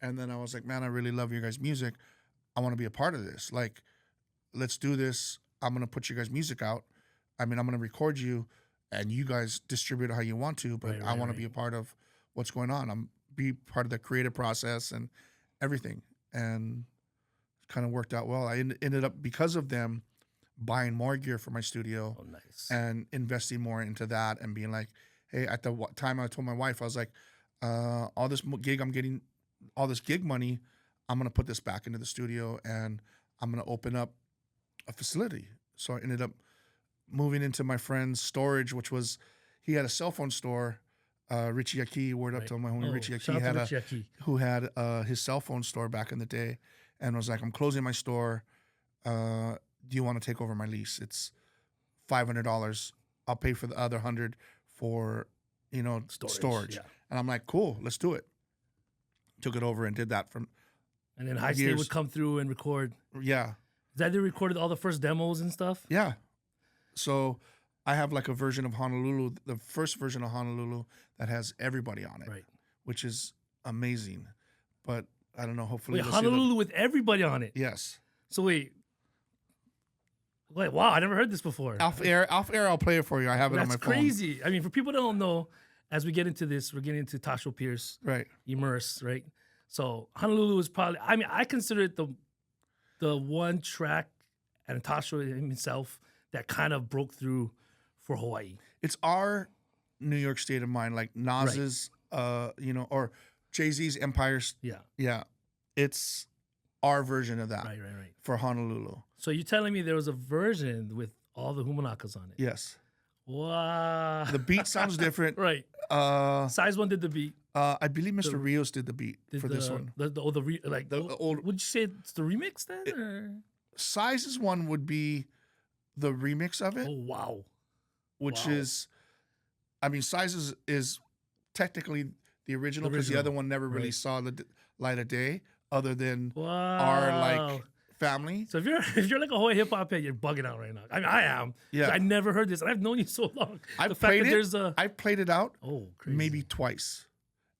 [SPEAKER 2] and then I was like, "Man, I really love your guys' music. I want to be a part of this. Like, let's do this. I'm gonna put your guys' music out. I mean, I'm gonna record you, and you guys distribute it how you want to. But I want to be a part of what's going on. I'm be part of the creative process and everything." And it kind of worked out well. I ended up, because of them, buying more gear for my studio.
[SPEAKER 1] Oh, nice.
[SPEAKER 2] And investing more into that, and being like, hey, at the time I told my wife, I was like, all this gig I'm getting, all this gig money, I'm going to put this back into the studio, and I'm going to open up a facility. So I ended up moving into my friend's storage, which was, he had a cell phone store, Richie Aki, word up to my homie Richie Aki, who had his cell phone store back in the day, and was like, I'm closing my store. Do you want to take over my lease? It's $500. I'll pay for the other $100 for, storage.
[SPEAKER 1] Yeah.
[SPEAKER 2] And I'm like, cool, let's do it. Took it over and did that from.
[SPEAKER 1] And then High State
[SPEAKER 2] years.
[SPEAKER 1] would come through and record.
[SPEAKER 2] Yeah.
[SPEAKER 1] Is that they recorded all the first demos and stuff?
[SPEAKER 2] Yeah. So I have like a version of Honolulu, the first version of Honolulu that has everybody on it,
[SPEAKER 1] Right.
[SPEAKER 2] which is amazing. But I don't know, hopefully.
[SPEAKER 1] Wait,
[SPEAKER 2] we'll see the-
[SPEAKER 1] Honolulu with everybody on it.
[SPEAKER 2] Yes.
[SPEAKER 1] So wait, wow, I never heard this before.
[SPEAKER 2] Off air, I'll play it for you. I have it on my
[SPEAKER 1] That's
[SPEAKER 2] phone.
[SPEAKER 1] crazy. I mean, for people that don't know, as we get into this, we're getting into Tasho Pierce,
[SPEAKER 2] Right.
[SPEAKER 1] Immerse, right? So Honolulu is probably, I mean, I consider it the one track, and Tasho himself, that kind of broke through for Hawaii.
[SPEAKER 2] It's our New York state of mind, like Nas's, or Jay-Z's Empire.
[SPEAKER 1] Yeah.
[SPEAKER 2] Yeah. It's our version of that
[SPEAKER 1] Right.
[SPEAKER 2] for Honolulu.
[SPEAKER 1] So you're telling me there was a version with all the Humanakas on it?
[SPEAKER 2] Yes.
[SPEAKER 1] Wow.
[SPEAKER 2] The beat sounds different.
[SPEAKER 1] Right. Size One did the beat.
[SPEAKER 2] I believe Mr. Rios did the beat for this one.
[SPEAKER 1] The old. Would you say it's the remix then? Or?
[SPEAKER 2] Size's one would be the remix of it,
[SPEAKER 1] Oh wow.
[SPEAKER 2] which
[SPEAKER 1] wow.
[SPEAKER 2] is, I mean, Size's is technically the original because the other one never really
[SPEAKER 1] right.
[SPEAKER 2] saw the light of day, other than
[SPEAKER 1] Wow.
[SPEAKER 2] our like family.
[SPEAKER 1] So if you're like a Hawaiʻi Hip-Hop head, you're bugging out right now. I mean, I am.
[SPEAKER 2] Yeah.
[SPEAKER 1] I never heard this, and I've known you so long.
[SPEAKER 2] I've played it.
[SPEAKER 1] There's
[SPEAKER 2] I played it out
[SPEAKER 1] crazy.
[SPEAKER 2] maybe twice,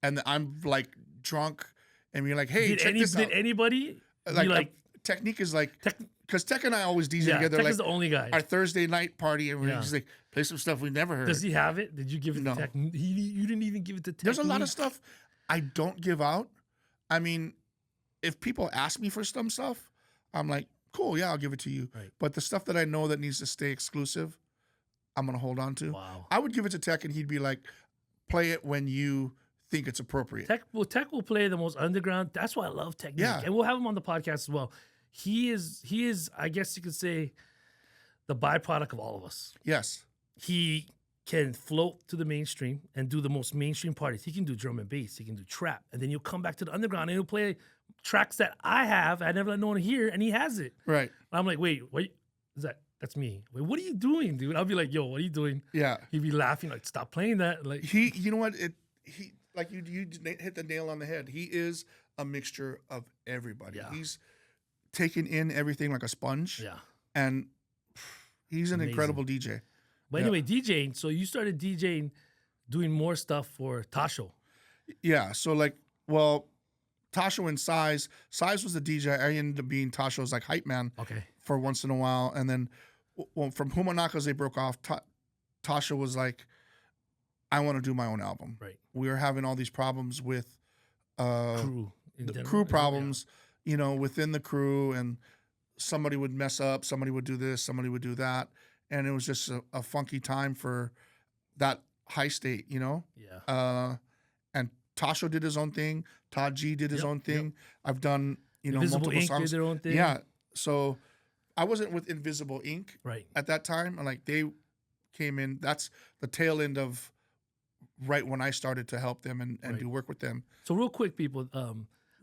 [SPEAKER 2] and I'm like drunk, and you're like, "Hey, check this out."
[SPEAKER 1] Did anybody
[SPEAKER 2] Like,
[SPEAKER 1] be like
[SPEAKER 2] Technique is like,
[SPEAKER 1] Tech,
[SPEAKER 2] because Tech and I always DJ
[SPEAKER 1] yeah,
[SPEAKER 2] together.
[SPEAKER 1] Tech
[SPEAKER 2] Like
[SPEAKER 1] is the only guy.
[SPEAKER 2] our Thursday night party, and we're
[SPEAKER 1] Yeah.
[SPEAKER 2] just like play some stuff we never heard.
[SPEAKER 1] Does he have it? Did you give it
[SPEAKER 2] No.
[SPEAKER 1] to Tech? You didn't even give it to Tech.
[SPEAKER 2] There's a lot of stuff I don't give out. I mean, if people ask me for some stuff, I'm like, cool, yeah, I'll give it to you.
[SPEAKER 1] Right.
[SPEAKER 2] But the stuff that I know that needs to stay exclusive, I'm gonna hold on to.
[SPEAKER 1] Wow.
[SPEAKER 2] I would give it to Tech, and he'd be like, play it when you think it's appropriate.
[SPEAKER 1] Tech will play the most underground. That's why I love Technique.
[SPEAKER 2] Yeah.
[SPEAKER 1] And we'll have him on the podcast as well. He is, I guess you could say, the byproduct of all of us.
[SPEAKER 2] Yes.
[SPEAKER 1] He can float to the mainstream and do the most mainstream parties. He can do drum and bass. He can do trap. And then he'll come back to the underground and he'll play tracks that I never let no one hear, and he has it.
[SPEAKER 2] Right.
[SPEAKER 1] I'm like, wait, is that's me. Wait, what are you doing, dude? I'll be like, yo, what are you doing?
[SPEAKER 2] Yeah.
[SPEAKER 1] He'd be laughing, like, stop playing that. Like,
[SPEAKER 2] You know what? He like you hit the nail on the head. He is a mixture of everybody.
[SPEAKER 1] Yeah.
[SPEAKER 2] He's taken in everything like a sponge.
[SPEAKER 1] yeah.
[SPEAKER 2] And he's an
[SPEAKER 1] Amazing.
[SPEAKER 2] incredible DJ.
[SPEAKER 1] But
[SPEAKER 2] Yeah.
[SPEAKER 1] anyway, DJing. So you started DJing, doing more stuff for Tasho.
[SPEAKER 2] Yeah. So like, well, Tasho and Size was the DJ. I ended up being Tasho's like hype man
[SPEAKER 1] Okay.
[SPEAKER 2] for once in a while. And then from Humanakas, they broke off. Tasha was like, I want to do my own album.
[SPEAKER 1] Right.
[SPEAKER 2] We were having all these problems with
[SPEAKER 1] Crew. in
[SPEAKER 2] the
[SPEAKER 1] general.
[SPEAKER 2] crew problems, you know, within the crew, and somebody would mess up, somebody would do this, somebody would do that. And it was just a funky time for that high state, you know?
[SPEAKER 1] Yeah.
[SPEAKER 2] And Tasho did his own thing. Todd G did his
[SPEAKER 1] Yep,
[SPEAKER 2] own thing. I've done,
[SPEAKER 1] Invisible
[SPEAKER 2] multiple
[SPEAKER 1] Ink
[SPEAKER 2] songs.
[SPEAKER 1] did their own thing.
[SPEAKER 2] Yeah. So I wasn't with Invisible Ink
[SPEAKER 1] Right.
[SPEAKER 2] at that time. And like they came in, that's the tail end of right when I started to help them and
[SPEAKER 1] Right.
[SPEAKER 2] do work with them.
[SPEAKER 1] So real quick, people,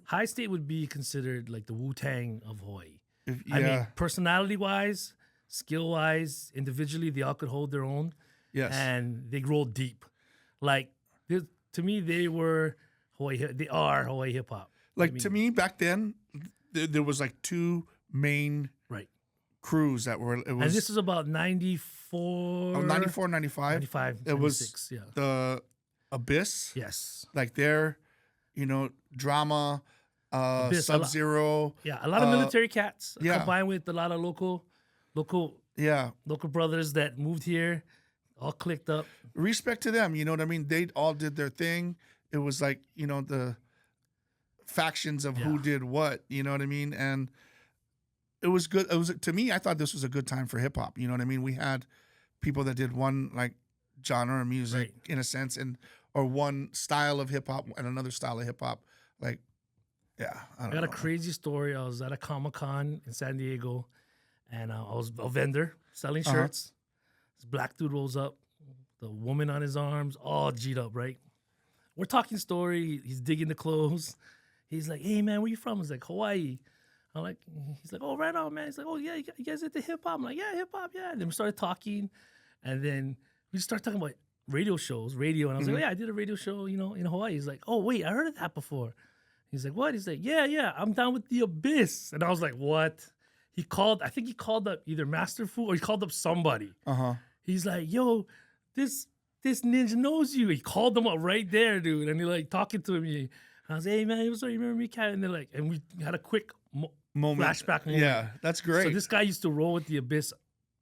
[SPEAKER 1] High State would be considered like the Wu-Tang of Hawaii.
[SPEAKER 2] Yeah.
[SPEAKER 1] I mean, personality-wise, skill-wise, individually, they all could hold their own.
[SPEAKER 2] Yes.
[SPEAKER 1] And they rolled deep. Like, to me, they were they are Hawaii hip-hop.
[SPEAKER 2] Like
[SPEAKER 1] I mean,
[SPEAKER 2] to me back then, there was like two main
[SPEAKER 1] right.
[SPEAKER 2] crews that were. It was
[SPEAKER 1] And this is about 94.
[SPEAKER 2] 94, 95.
[SPEAKER 1] 95,
[SPEAKER 2] It was
[SPEAKER 1] 96, yeah.
[SPEAKER 2] the Abyss.
[SPEAKER 1] Yes.
[SPEAKER 2] Like their, drama,
[SPEAKER 1] Abyss,
[SPEAKER 2] Sub-Zero.
[SPEAKER 1] Yeah, a lot of military cats
[SPEAKER 2] yeah.
[SPEAKER 1] combined with a lot of local
[SPEAKER 2] Yeah.
[SPEAKER 1] brothers that moved here, all clicked up.
[SPEAKER 2] Respect to them. You know what I mean? They all did their thing. It was like, the factions of who
[SPEAKER 1] Yeah.
[SPEAKER 2] did what, you know what I mean? And it was good. It was, to me, I thought this was a good time for hip hop. You know what I mean? We had people that did one like genre of music in a sense, or one style of hip hop and another style of hip hop. Like, yeah. I
[SPEAKER 1] I got a crazy story. I was at a Comic-Con in San Diego, and I was a vendor selling shirts. This black dude rolls up, the woman on his arms, all G'd up, right? We're talking story. He's digging the clothes. He's like, hey, man, where you from? I was like, Hawaii. I'm like, he's like, oh, right on, man. He's like, oh, yeah, you guys into hip-hop? I'm like, yeah, hip-hop, yeah. And then we started talking, and then we started talking about radio. And I was like, oh, yeah, I did a radio show, in Hawaii. He's like, oh, wait, I heard of that before. He's like, what? He's like, yeah, I'm down with the Abyss. And I was like, what? I think he called up either Master Fu or he called up somebody. He's like, yo, this ninja knows you. He called them up right there, dude. And they're like talking to me. And I was like, hey, man, what's up? You remember me, Cat? And they're like, and we had a quick flashback moment.
[SPEAKER 2] Yeah, that's great.
[SPEAKER 1] So this guy used to roll with the Abyss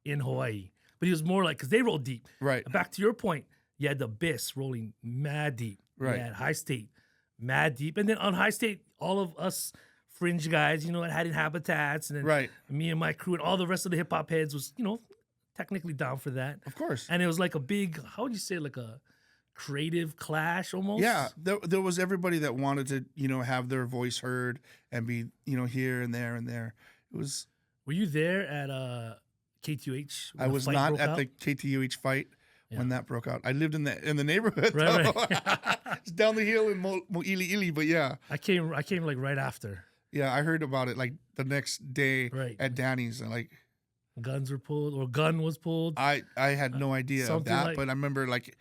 [SPEAKER 1] in Hawaii. But he was more like, because they roll deep.
[SPEAKER 2] Right.
[SPEAKER 1] Back to your point, you had the Abyss rolling mad deep.
[SPEAKER 2] Right.
[SPEAKER 1] You had High State mad deep. And then on High State, all of us fringe guys, had in habitats. And then
[SPEAKER 2] Right.
[SPEAKER 1] me and my crew and all the rest of the hip hop heads was, technically down for that.
[SPEAKER 2] Of course.
[SPEAKER 1] And it was like a big, how would you say, like a creative clash almost?
[SPEAKER 2] Yeah, there was everybody that wanted to, have their voice heard and be, here and there and there. It was.
[SPEAKER 1] Were you there at KTUH?
[SPEAKER 2] I was not at the KTUH fight when that broke out. I lived in the neighborhood.
[SPEAKER 1] Right.
[SPEAKER 2] It's down the hill in Mo'iliili, but yeah.
[SPEAKER 1] I came like right after.
[SPEAKER 2] Yeah, I heard about it like the next day at Danny's, and like
[SPEAKER 1] guns were pulled or gun was pulled.
[SPEAKER 2] I had no idea of that,
[SPEAKER 1] like,
[SPEAKER 2] but I remember like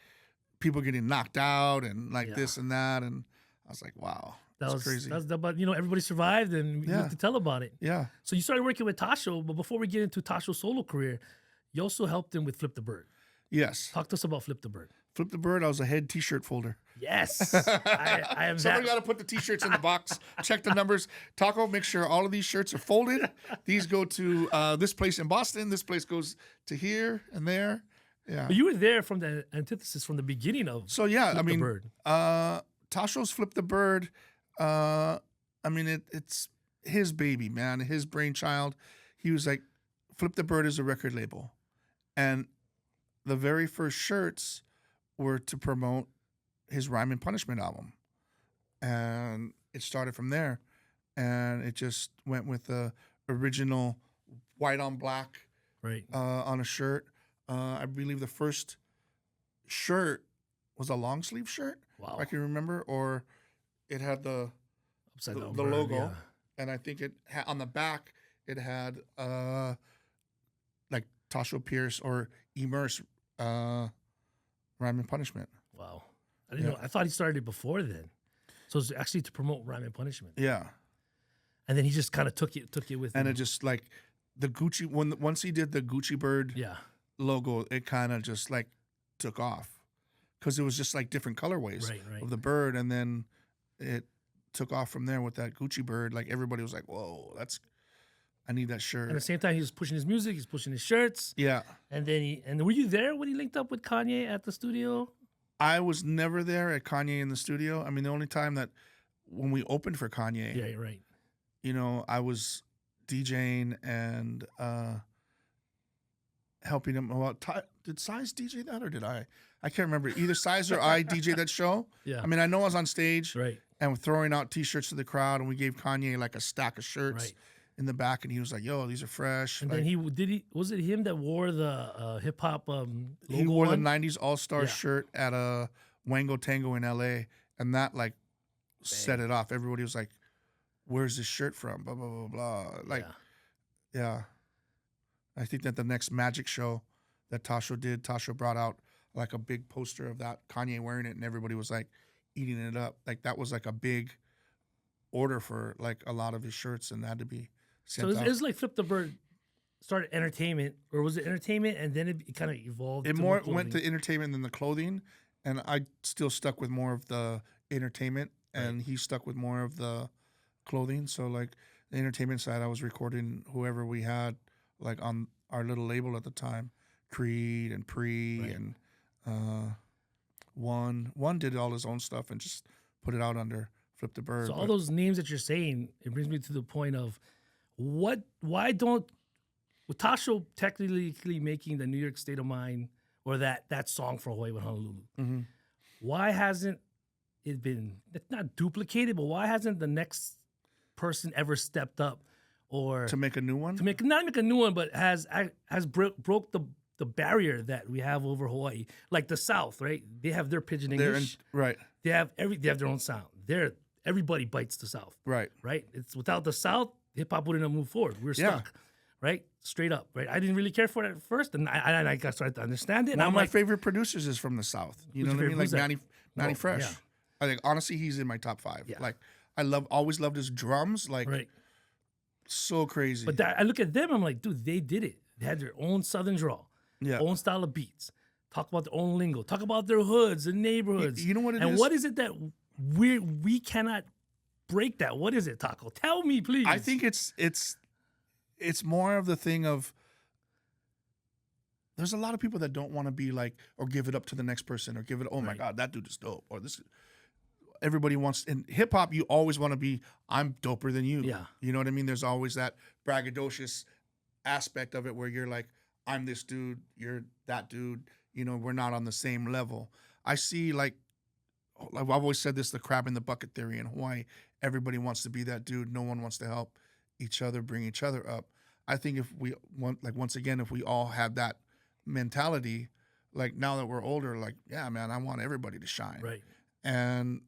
[SPEAKER 2] people getting knocked out and like this and that, and I was like, wow, that's crazy.
[SPEAKER 1] But everybody survived, and we had to tell about it.
[SPEAKER 2] Yeah.
[SPEAKER 1] So you started working with Tasho, but before we get into Tasho's solo career, you also helped him with Flip the Bird.
[SPEAKER 2] Yes.
[SPEAKER 1] Talk to us about Flip the Bird.
[SPEAKER 2] Flip the Bird. I was a head T-shirt folder.
[SPEAKER 1] Yes, I am
[SPEAKER 2] Somebody
[SPEAKER 1] that.
[SPEAKER 2] got to put the t-shirts in the box. Check the numbers. Taco, make sure all of these shirts are folded. These go to this place in Boston. This place goes to here and there. Yeah.
[SPEAKER 1] But you were there from the antithesis from the beginning of.
[SPEAKER 2] So yeah,
[SPEAKER 1] Flip
[SPEAKER 2] I
[SPEAKER 1] the
[SPEAKER 2] mean,
[SPEAKER 1] Bird.
[SPEAKER 2] Tasho's Flip the Bird. I mean, it's his baby, man, his brainchild. He was like, Flip the Bird is a record label, and the very first shirts were to promote his Rhyme and Punishment album, and it started from there, and it just went with the original white on black
[SPEAKER 1] Right.
[SPEAKER 2] on a shirt. I believe the first shirt was a long sleeve shirt,
[SPEAKER 1] Wow.
[SPEAKER 2] if I can remember, or it had the
[SPEAKER 1] Upside down
[SPEAKER 2] the
[SPEAKER 1] bird,
[SPEAKER 2] logo,
[SPEAKER 1] yeah.
[SPEAKER 2] and I think it on the back it had like Tasho Pierce or Immerse Rhyme and Punishment.
[SPEAKER 1] Wow. I didn't know. I thought he started it before then. So it's actually to promote Rhyme and Punishment.
[SPEAKER 2] Yeah,
[SPEAKER 1] And then he just kind of took it with
[SPEAKER 2] and
[SPEAKER 1] him.
[SPEAKER 2] it just like the Gucci once he did the Gucci Bird
[SPEAKER 1] Yeah.
[SPEAKER 2] logo, it kind of just like took off because it was just like different colorways
[SPEAKER 1] Right, right.
[SPEAKER 2] of the bird, and then it took off from there with that Gucci Bird. Like everybody was like, "Whoa, I need that shirt."
[SPEAKER 1] At the same time, he was pushing his music, he's pushing his shirts.
[SPEAKER 2] Yeah,
[SPEAKER 1] And then were you there when he linked up with Kanye at the studio?
[SPEAKER 2] I was never there at Kanye in the studio. I mean, the only time that when we opened for Kanye,
[SPEAKER 1] Yeah, right.
[SPEAKER 2] you know, I was DJing and helping him. Well, did Size DJ that or did I? I can't remember. Either Size or I DJ that show.
[SPEAKER 1] Yeah.
[SPEAKER 2] I mean, I know I was on stage
[SPEAKER 1] Right.
[SPEAKER 2] and throwing out T-shirts to the crowd, and we gave Kanye like a stack of shirts
[SPEAKER 1] Right.
[SPEAKER 2] in the back, and he was like, "Yo, these are fresh."
[SPEAKER 1] And
[SPEAKER 2] Like,
[SPEAKER 1] then was it him that wore the hip hop logo
[SPEAKER 2] he wore
[SPEAKER 1] one?
[SPEAKER 2] the '90s All Star
[SPEAKER 1] Yeah.
[SPEAKER 2] shirt at a Wango Tango in LA, and that like set it off. Everybody was like, "Where's this shirt from?" Blah blah blah blah. Like, yeah. I think that the next Magic show that Tasho did, Tasho brought out like a big poster of that Kanye wearing it, and everybody was like eating it up. Like that was like a big order for like a lot of his shirts, and had to be
[SPEAKER 1] So
[SPEAKER 2] sent out.
[SPEAKER 1] it was like Flip the Bird started entertainment, or was it entertainment and then it kind of evolved?
[SPEAKER 2] It
[SPEAKER 1] to
[SPEAKER 2] more
[SPEAKER 1] clothing?
[SPEAKER 2] went to entertainment than the clothing, and I still stuck with more of the entertainment, and he stuck with more of the clothing. So like the entertainment side, I was recording whoever we had like on our little label at the time, Creed and Pre
[SPEAKER 1] Right.
[SPEAKER 2] and One did all his own stuff and just put it out under Flip the Bird.
[SPEAKER 1] So all
[SPEAKER 2] but-
[SPEAKER 1] those names that you're saying, it brings me to the point of why don't, with Tasho technically making the New York State of Mind or that song for Hawaii with Honolulu,
[SPEAKER 2] Mhm.
[SPEAKER 1] why hasn't it been, it's not duplicated, but why hasn't the next person ever stepped up or
[SPEAKER 2] to make a new one.
[SPEAKER 1] not make a new one, but has broke the barrier that we have over Hawaii, like the South, right? They have their pidgin
[SPEAKER 2] They're
[SPEAKER 1] English.
[SPEAKER 2] right,
[SPEAKER 1] They have their own sound. Everybody bites the South,
[SPEAKER 2] right.
[SPEAKER 1] It's without the South, hip hop wouldn't have moved forward. We're
[SPEAKER 2] Yeah.
[SPEAKER 1] stuck, right? Straight up, right? I didn't really care for it at first, and I got started to understand it. And
[SPEAKER 2] One
[SPEAKER 1] I'm
[SPEAKER 2] of my
[SPEAKER 1] like,
[SPEAKER 2] favorite producers is from the South. You know
[SPEAKER 1] Who's
[SPEAKER 2] what I
[SPEAKER 1] your
[SPEAKER 2] mean? Like
[SPEAKER 1] favorite? Who's
[SPEAKER 2] Manny
[SPEAKER 1] Oh,
[SPEAKER 2] Fresh.
[SPEAKER 1] yeah.
[SPEAKER 2] I think honestly, he's in my top 5.
[SPEAKER 1] Yeah.
[SPEAKER 2] Like I always loved his drums. Like
[SPEAKER 1] right.
[SPEAKER 2] so crazy.
[SPEAKER 1] But I look at them, I'm like, dude, they did it. They had their own Southern drawl,
[SPEAKER 2] yeah.
[SPEAKER 1] own style of beats. Talk about their own lingo. Talk about their hoods and neighborhoods.
[SPEAKER 2] You know what it
[SPEAKER 1] and
[SPEAKER 2] is?
[SPEAKER 1] what is it that we cannot break that? What is it, Taco? Tell me, please.
[SPEAKER 2] I think it's more of the thing of there's a lot of people that don't want to be like or give it up to the next person or give it, oh my
[SPEAKER 1] Right.
[SPEAKER 2] God, that dude is dope. Or this everybody wants in hip hop, you always want to be, I'm doper than you.
[SPEAKER 1] Yeah.
[SPEAKER 2] You know what I mean? There's always that braggadocious aspect of it where you're like, I'm this dude, you're that dude, you know, we're not on the same level. I see like I've always said this, the crab in the bucket theory in Hawaii. Everybody wants to be that dude. No one wants to help each other, bring each other up. I think if we want, like, once again, if we all had that mentality, like now that we're older, like, yeah, man, I want everybody to shine.
[SPEAKER 1] right.
[SPEAKER 2] And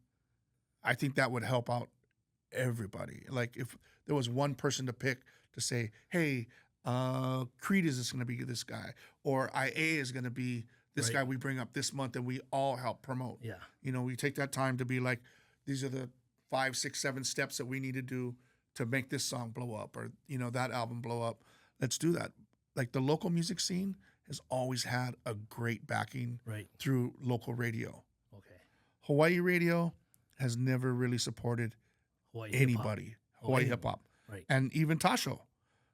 [SPEAKER 2] I think that would help out everybody. Like if there was one person to pick to say, hey, Creed is just going to be this guy, or IA is going to be this
[SPEAKER 1] Right.
[SPEAKER 2] guy we bring up this month and we all help promote.
[SPEAKER 1] Yeah.
[SPEAKER 2] You know, we take that time to be like, these are the 5, 6, 7 steps that we need to do to make this song blow up or, you know, that album blow up. Let's do that. Like the local music scene has always had a great backing
[SPEAKER 1] Right.
[SPEAKER 2] through local radio.
[SPEAKER 1] Okay.
[SPEAKER 2] Hawaii radio has never really supported
[SPEAKER 1] Hawaiʻi Hip-Hop.
[SPEAKER 2] anybody. Hawaii hip hop,
[SPEAKER 1] Right.
[SPEAKER 2] and even Tasho,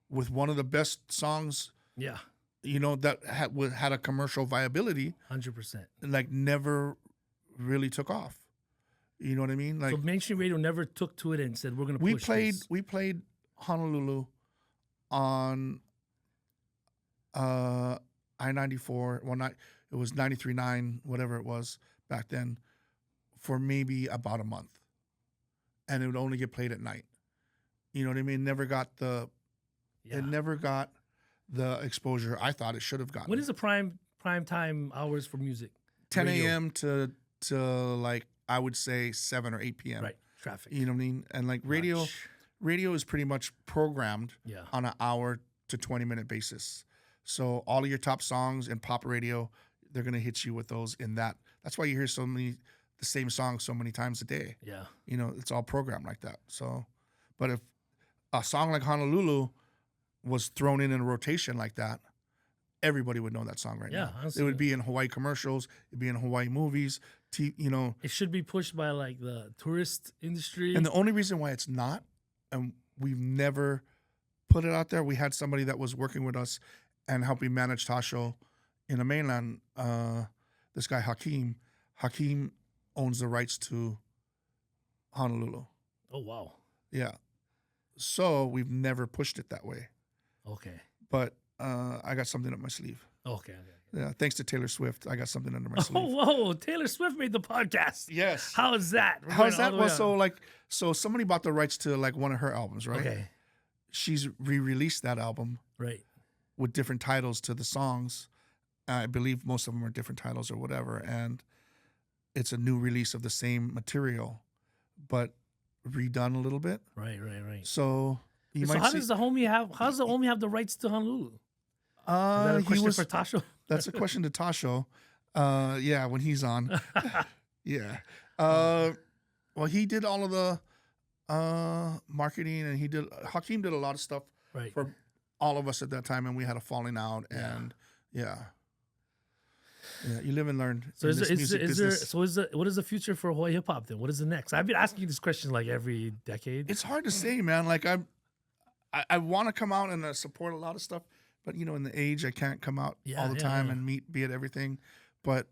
[SPEAKER 2] with one of the best songs,
[SPEAKER 1] Yeah.
[SPEAKER 2] that had a commercial viability,
[SPEAKER 1] 100%.
[SPEAKER 2] like never really took off. You know what I mean? Like
[SPEAKER 1] So mainstream radio never took to it and said, we're going to
[SPEAKER 2] we
[SPEAKER 1] push
[SPEAKER 2] played
[SPEAKER 1] this.
[SPEAKER 2] we played Honolulu on I-94. Well, it was 93.9, whatever it was back then, for maybe about a month, and it would only get played at night. You know what I mean? Never got the
[SPEAKER 1] Yeah.
[SPEAKER 2] it never got the exposure I thought it should have gotten.
[SPEAKER 1] When is the prime time hours for music?
[SPEAKER 2] 10
[SPEAKER 1] radio?
[SPEAKER 2] a.m. to like I would say 7 or 8 p.m.
[SPEAKER 1] Right. Traffic.
[SPEAKER 2] You know what I mean? And like radio is pretty much programmed
[SPEAKER 1] Yeah.
[SPEAKER 2] on an hour to 20-minute basis. So all of your top songs in pop radio, they're gonna hit you with those in that. That's why you hear the same songs so many times a day.
[SPEAKER 1] Yeah.
[SPEAKER 2] It's all programmed like that. So, but if a song like Honolulu was thrown in a rotation like that, everybody would know that song right
[SPEAKER 1] Yeah,
[SPEAKER 2] now. It
[SPEAKER 1] honestly.
[SPEAKER 2] would be in Hawaii commercials. It'd be in Hawaii movies.
[SPEAKER 1] It should be pushed by like the tourist industry.
[SPEAKER 2] And the only reason why it's not, and we've never put it out there, we had somebody that was working with us and helping manage Tasho in the mainland. This guy Hakeem owns the rights to Honolulu.
[SPEAKER 1] Oh, wow.
[SPEAKER 2] Yeah. So we've never pushed it that way.
[SPEAKER 1] Okay.
[SPEAKER 2] But I got something up my sleeve.
[SPEAKER 1] Okay.
[SPEAKER 2] Yeah, thanks to Taylor Swift, I got something under my
[SPEAKER 1] Oh,
[SPEAKER 2] sleeve.
[SPEAKER 1] whoa. Taylor Swift made the podcast.
[SPEAKER 2] Yes.
[SPEAKER 1] How is that? We're
[SPEAKER 2] How's
[SPEAKER 1] going all
[SPEAKER 2] that?
[SPEAKER 1] the way
[SPEAKER 2] Well,
[SPEAKER 1] up.
[SPEAKER 2] so somebody bought the rights to like one of her albums, right?
[SPEAKER 1] Okay.
[SPEAKER 2] She's re-released that album
[SPEAKER 1] Right.
[SPEAKER 2] with different titles to the songs. I believe most of them are different titles or whatever, and it's a new release of the same material, but redone a little bit.
[SPEAKER 1] Right.
[SPEAKER 2] So you
[SPEAKER 1] So
[SPEAKER 2] might
[SPEAKER 1] how
[SPEAKER 2] see.
[SPEAKER 1] does the homie have the rights to Honolulu? Is that a
[SPEAKER 2] He
[SPEAKER 1] question
[SPEAKER 2] was.
[SPEAKER 1] for Tasho?
[SPEAKER 2] That's a question to Tasho. Yeah, when he's on. Yeah. Well, he did all of the marketing, and Hakeem did a lot of stuff
[SPEAKER 1] Right.
[SPEAKER 2] for all of us at that time, and we had a falling out,
[SPEAKER 1] Yeah.
[SPEAKER 2] and yeah, you live and learn.
[SPEAKER 1] So
[SPEAKER 2] in this music business.
[SPEAKER 1] what is the future for Hawaii hip hop then? What is the next? I've been asking you this question like every decade.
[SPEAKER 2] It's hard to say, man. Like I want to come out and support a lot of stuff, but in the age I can't come out all the time and be at everything. But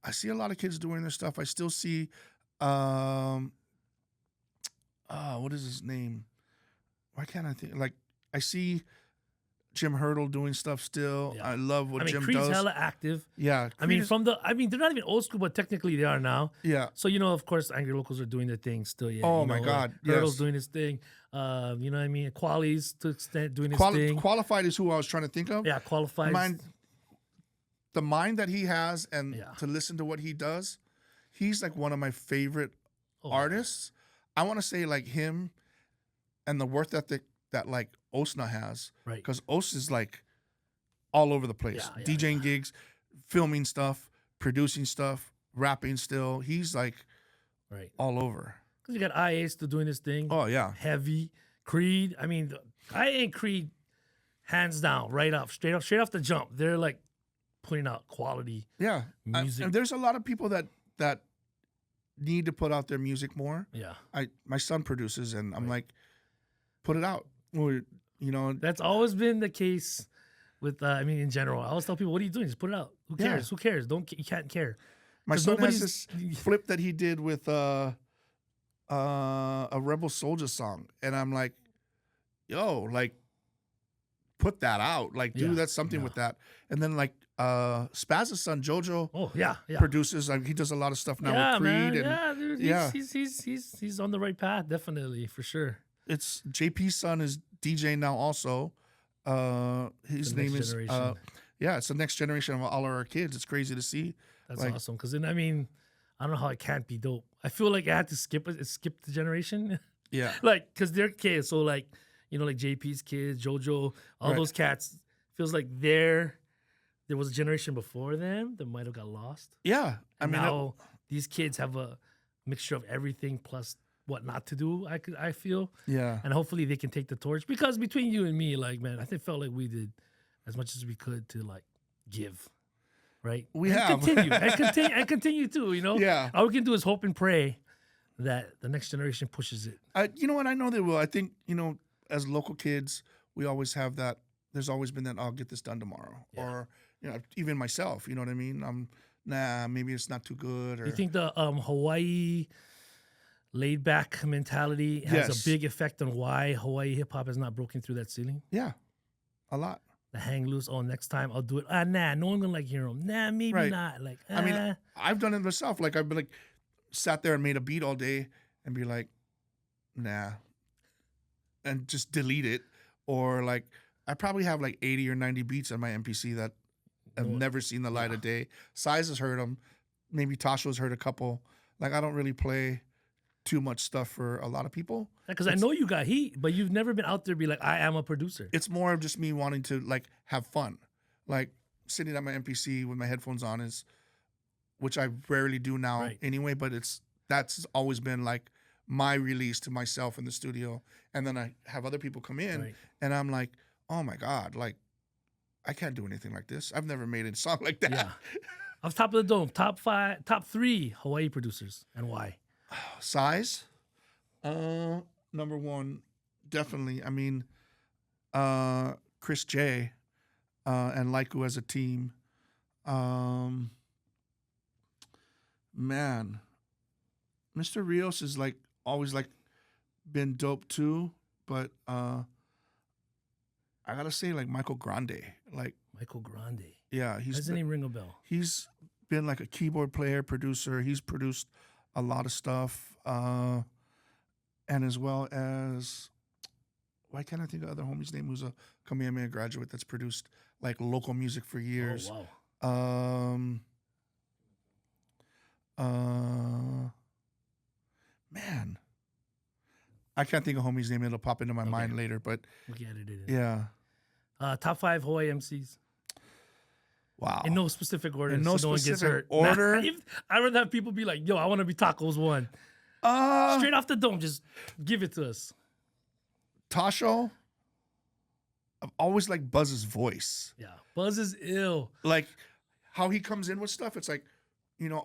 [SPEAKER 2] I see a lot of kids doing their stuff. I still see, what is his name? Why can't I think? Like I see Jim Hurdle doing stuff still.
[SPEAKER 1] Yeah.
[SPEAKER 2] I love what Jim
[SPEAKER 1] Creed's
[SPEAKER 2] does.
[SPEAKER 1] hella active.
[SPEAKER 2] Yeah,
[SPEAKER 1] I mean,
[SPEAKER 2] Creed is-
[SPEAKER 1] they're not even old school, but technically they are now.
[SPEAKER 2] yeah.
[SPEAKER 1] So of course, Angry Locals are doing their thing still. Yeah.
[SPEAKER 2] Oh, my God,
[SPEAKER 1] Hurdle's
[SPEAKER 2] yes.
[SPEAKER 1] doing his thing. You know what I mean? Quali's to extent doing his thing.
[SPEAKER 2] Qualified is who I was trying to think of.
[SPEAKER 1] Yeah, qualifies.
[SPEAKER 2] The mind that he has, and
[SPEAKER 1] Yeah.
[SPEAKER 2] to listen to what he does, he's like one of my favorite
[SPEAKER 1] Oh,
[SPEAKER 2] artists. I want to say like him, and the work ethic that like Osna has,
[SPEAKER 1] Right.
[SPEAKER 2] because Os is like all over the place,
[SPEAKER 1] Yeah,
[SPEAKER 2] DJing gigs, filming stuff, producing stuff, rapping still. He's like
[SPEAKER 1] Right.
[SPEAKER 2] all over.
[SPEAKER 1] Because you got IA still doing his thing.
[SPEAKER 2] Oh yeah,
[SPEAKER 1] Heavy. Creed. I mean, IA and Creed, hands down, right off, straight off the jump. They're like putting out quality
[SPEAKER 2] yeah.
[SPEAKER 1] music.
[SPEAKER 2] And there's a lot of people that need to put out their music more.
[SPEAKER 1] Yeah.
[SPEAKER 2] My son produces, and I'm like, put it out. Or,
[SPEAKER 1] That's always been the case with, in general. I always tell people, what are you doing? Just put it out. Who
[SPEAKER 2] Yeah.
[SPEAKER 1] cares? Who cares? You can't care.
[SPEAKER 2] my
[SPEAKER 1] 'Cause
[SPEAKER 2] son has
[SPEAKER 1] nobody's-
[SPEAKER 2] this flip that he did with a Rebel Soldier song, and I'm like, yo, like, put that out. Like,
[SPEAKER 1] Yeah,
[SPEAKER 2] do something
[SPEAKER 1] yeah.
[SPEAKER 2] with that. And then like Spaz's son Jojo
[SPEAKER 1] Oh, yeah.
[SPEAKER 2] produces. He does a lot of stuff now
[SPEAKER 1] Yeah,
[SPEAKER 2] with Creed,
[SPEAKER 1] man.
[SPEAKER 2] and
[SPEAKER 1] Yeah, dude.
[SPEAKER 2] yeah.
[SPEAKER 1] He's on the right path, definitely, for sure.
[SPEAKER 2] it's JP's son is DJ now also. His
[SPEAKER 1] The
[SPEAKER 2] name
[SPEAKER 1] next
[SPEAKER 2] is
[SPEAKER 1] generation.
[SPEAKER 2] it's the next generation of all our kids. It's crazy to see.
[SPEAKER 1] That's
[SPEAKER 2] like-
[SPEAKER 1] awesome. Because then, I don't know how it can't be dope. I feel like I had to skip the generation.
[SPEAKER 2] Yeah,
[SPEAKER 1] Like, because they're kids. So, like, like JP's kids, JoJo, all
[SPEAKER 2] Right.
[SPEAKER 1] those cats, feels like there was a generation before them that might have got lost.
[SPEAKER 2] yeah. I mean,
[SPEAKER 1] Now, these kids have a mixture of everything plus what not to do, I feel.
[SPEAKER 2] yeah.
[SPEAKER 1] And hopefully they can take the torch. Because between you and me, like, man, I felt like we did as much as we could to, like, give. right?
[SPEAKER 2] We
[SPEAKER 1] and
[SPEAKER 2] have.
[SPEAKER 1] continue too. You know,
[SPEAKER 2] Yeah.
[SPEAKER 1] All we can do is hope and pray that the next generation pushes it.
[SPEAKER 2] You know what? I know they will. I think, as local kids, we always have that. There's always been that, I'll get this done tomorrow.
[SPEAKER 1] Yeah.
[SPEAKER 2] Or, even myself, you know what I mean? Nah, maybe it's not too good. Or
[SPEAKER 1] You think the Hawaii laid back mentality has
[SPEAKER 2] Yes.
[SPEAKER 1] a big effect on why Hawaii hip hop has not broken through that ceiling?
[SPEAKER 2] Yeah, a lot.
[SPEAKER 1] The hang loose. Oh, next time I'll do it. Nah, no one gonna like hear him. Nah, maybe
[SPEAKER 2] Right.
[SPEAKER 1] not. Like,
[SPEAKER 2] I mean, I've done it myself. Like, I've been like, sat there and made a beat all day and be like, nah, and just delete it. Or like, I probably have like 80 or 90 beats on my MPC that have
[SPEAKER 1] No-
[SPEAKER 2] never seen the light of day. Size has heard them. Maybe Tasha's heard a couple. Like, I don't really play too much stuff for a lot of people.
[SPEAKER 1] because I know you got heat, but you've never been out there be like, I am a producer.
[SPEAKER 2] It's more of just me wanting to like have fun. Like sitting at my MPC with my headphones on which I rarely do now
[SPEAKER 1] Right.
[SPEAKER 2] anyway, but that's always been like my release to myself in the studio. And then I have other people come in
[SPEAKER 1] Right.
[SPEAKER 2] and I'm like, oh my God, like I can't do anything like this. I've never made a song like that.
[SPEAKER 1] Yeah. Off top of the dome, top 3 Hawaii producers and why?
[SPEAKER 2] Size, number one, definitely. I mean, Chris J, and Laiku as a team. Man, Mr. Rios is like always like been dope too, but I gotta say like Michael Grande, like
[SPEAKER 1] Michael Grande.
[SPEAKER 2] yeah,
[SPEAKER 1] Doesn't he ring a bell?
[SPEAKER 2] he's been like a keyboard player, producer. He's produced a lot of stuff, and as well as, why can't I think of other homie's name who's a Kamehameha graduate that's produced like local music for years.
[SPEAKER 1] Oh, wow.
[SPEAKER 2] Man, I can't think of homie's name. It'll pop into my mind later, but
[SPEAKER 1] Look at it.
[SPEAKER 2] yeah,
[SPEAKER 1] Top 5 Hawaii MCs.
[SPEAKER 2] wow.
[SPEAKER 1] In no specific order.
[SPEAKER 2] In no
[SPEAKER 1] so no one gets
[SPEAKER 2] specific
[SPEAKER 1] hurt.
[SPEAKER 2] order?
[SPEAKER 1] I'd rather have people be like, yo, I want to be Tacos 1. Straight off the dome, just give it to us.
[SPEAKER 2] Tasho, I've always liked Buzz's voice.
[SPEAKER 1] Yeah. Buzz is ill.
[SPEAKER 2] Like how he comes in with stuff. It's like,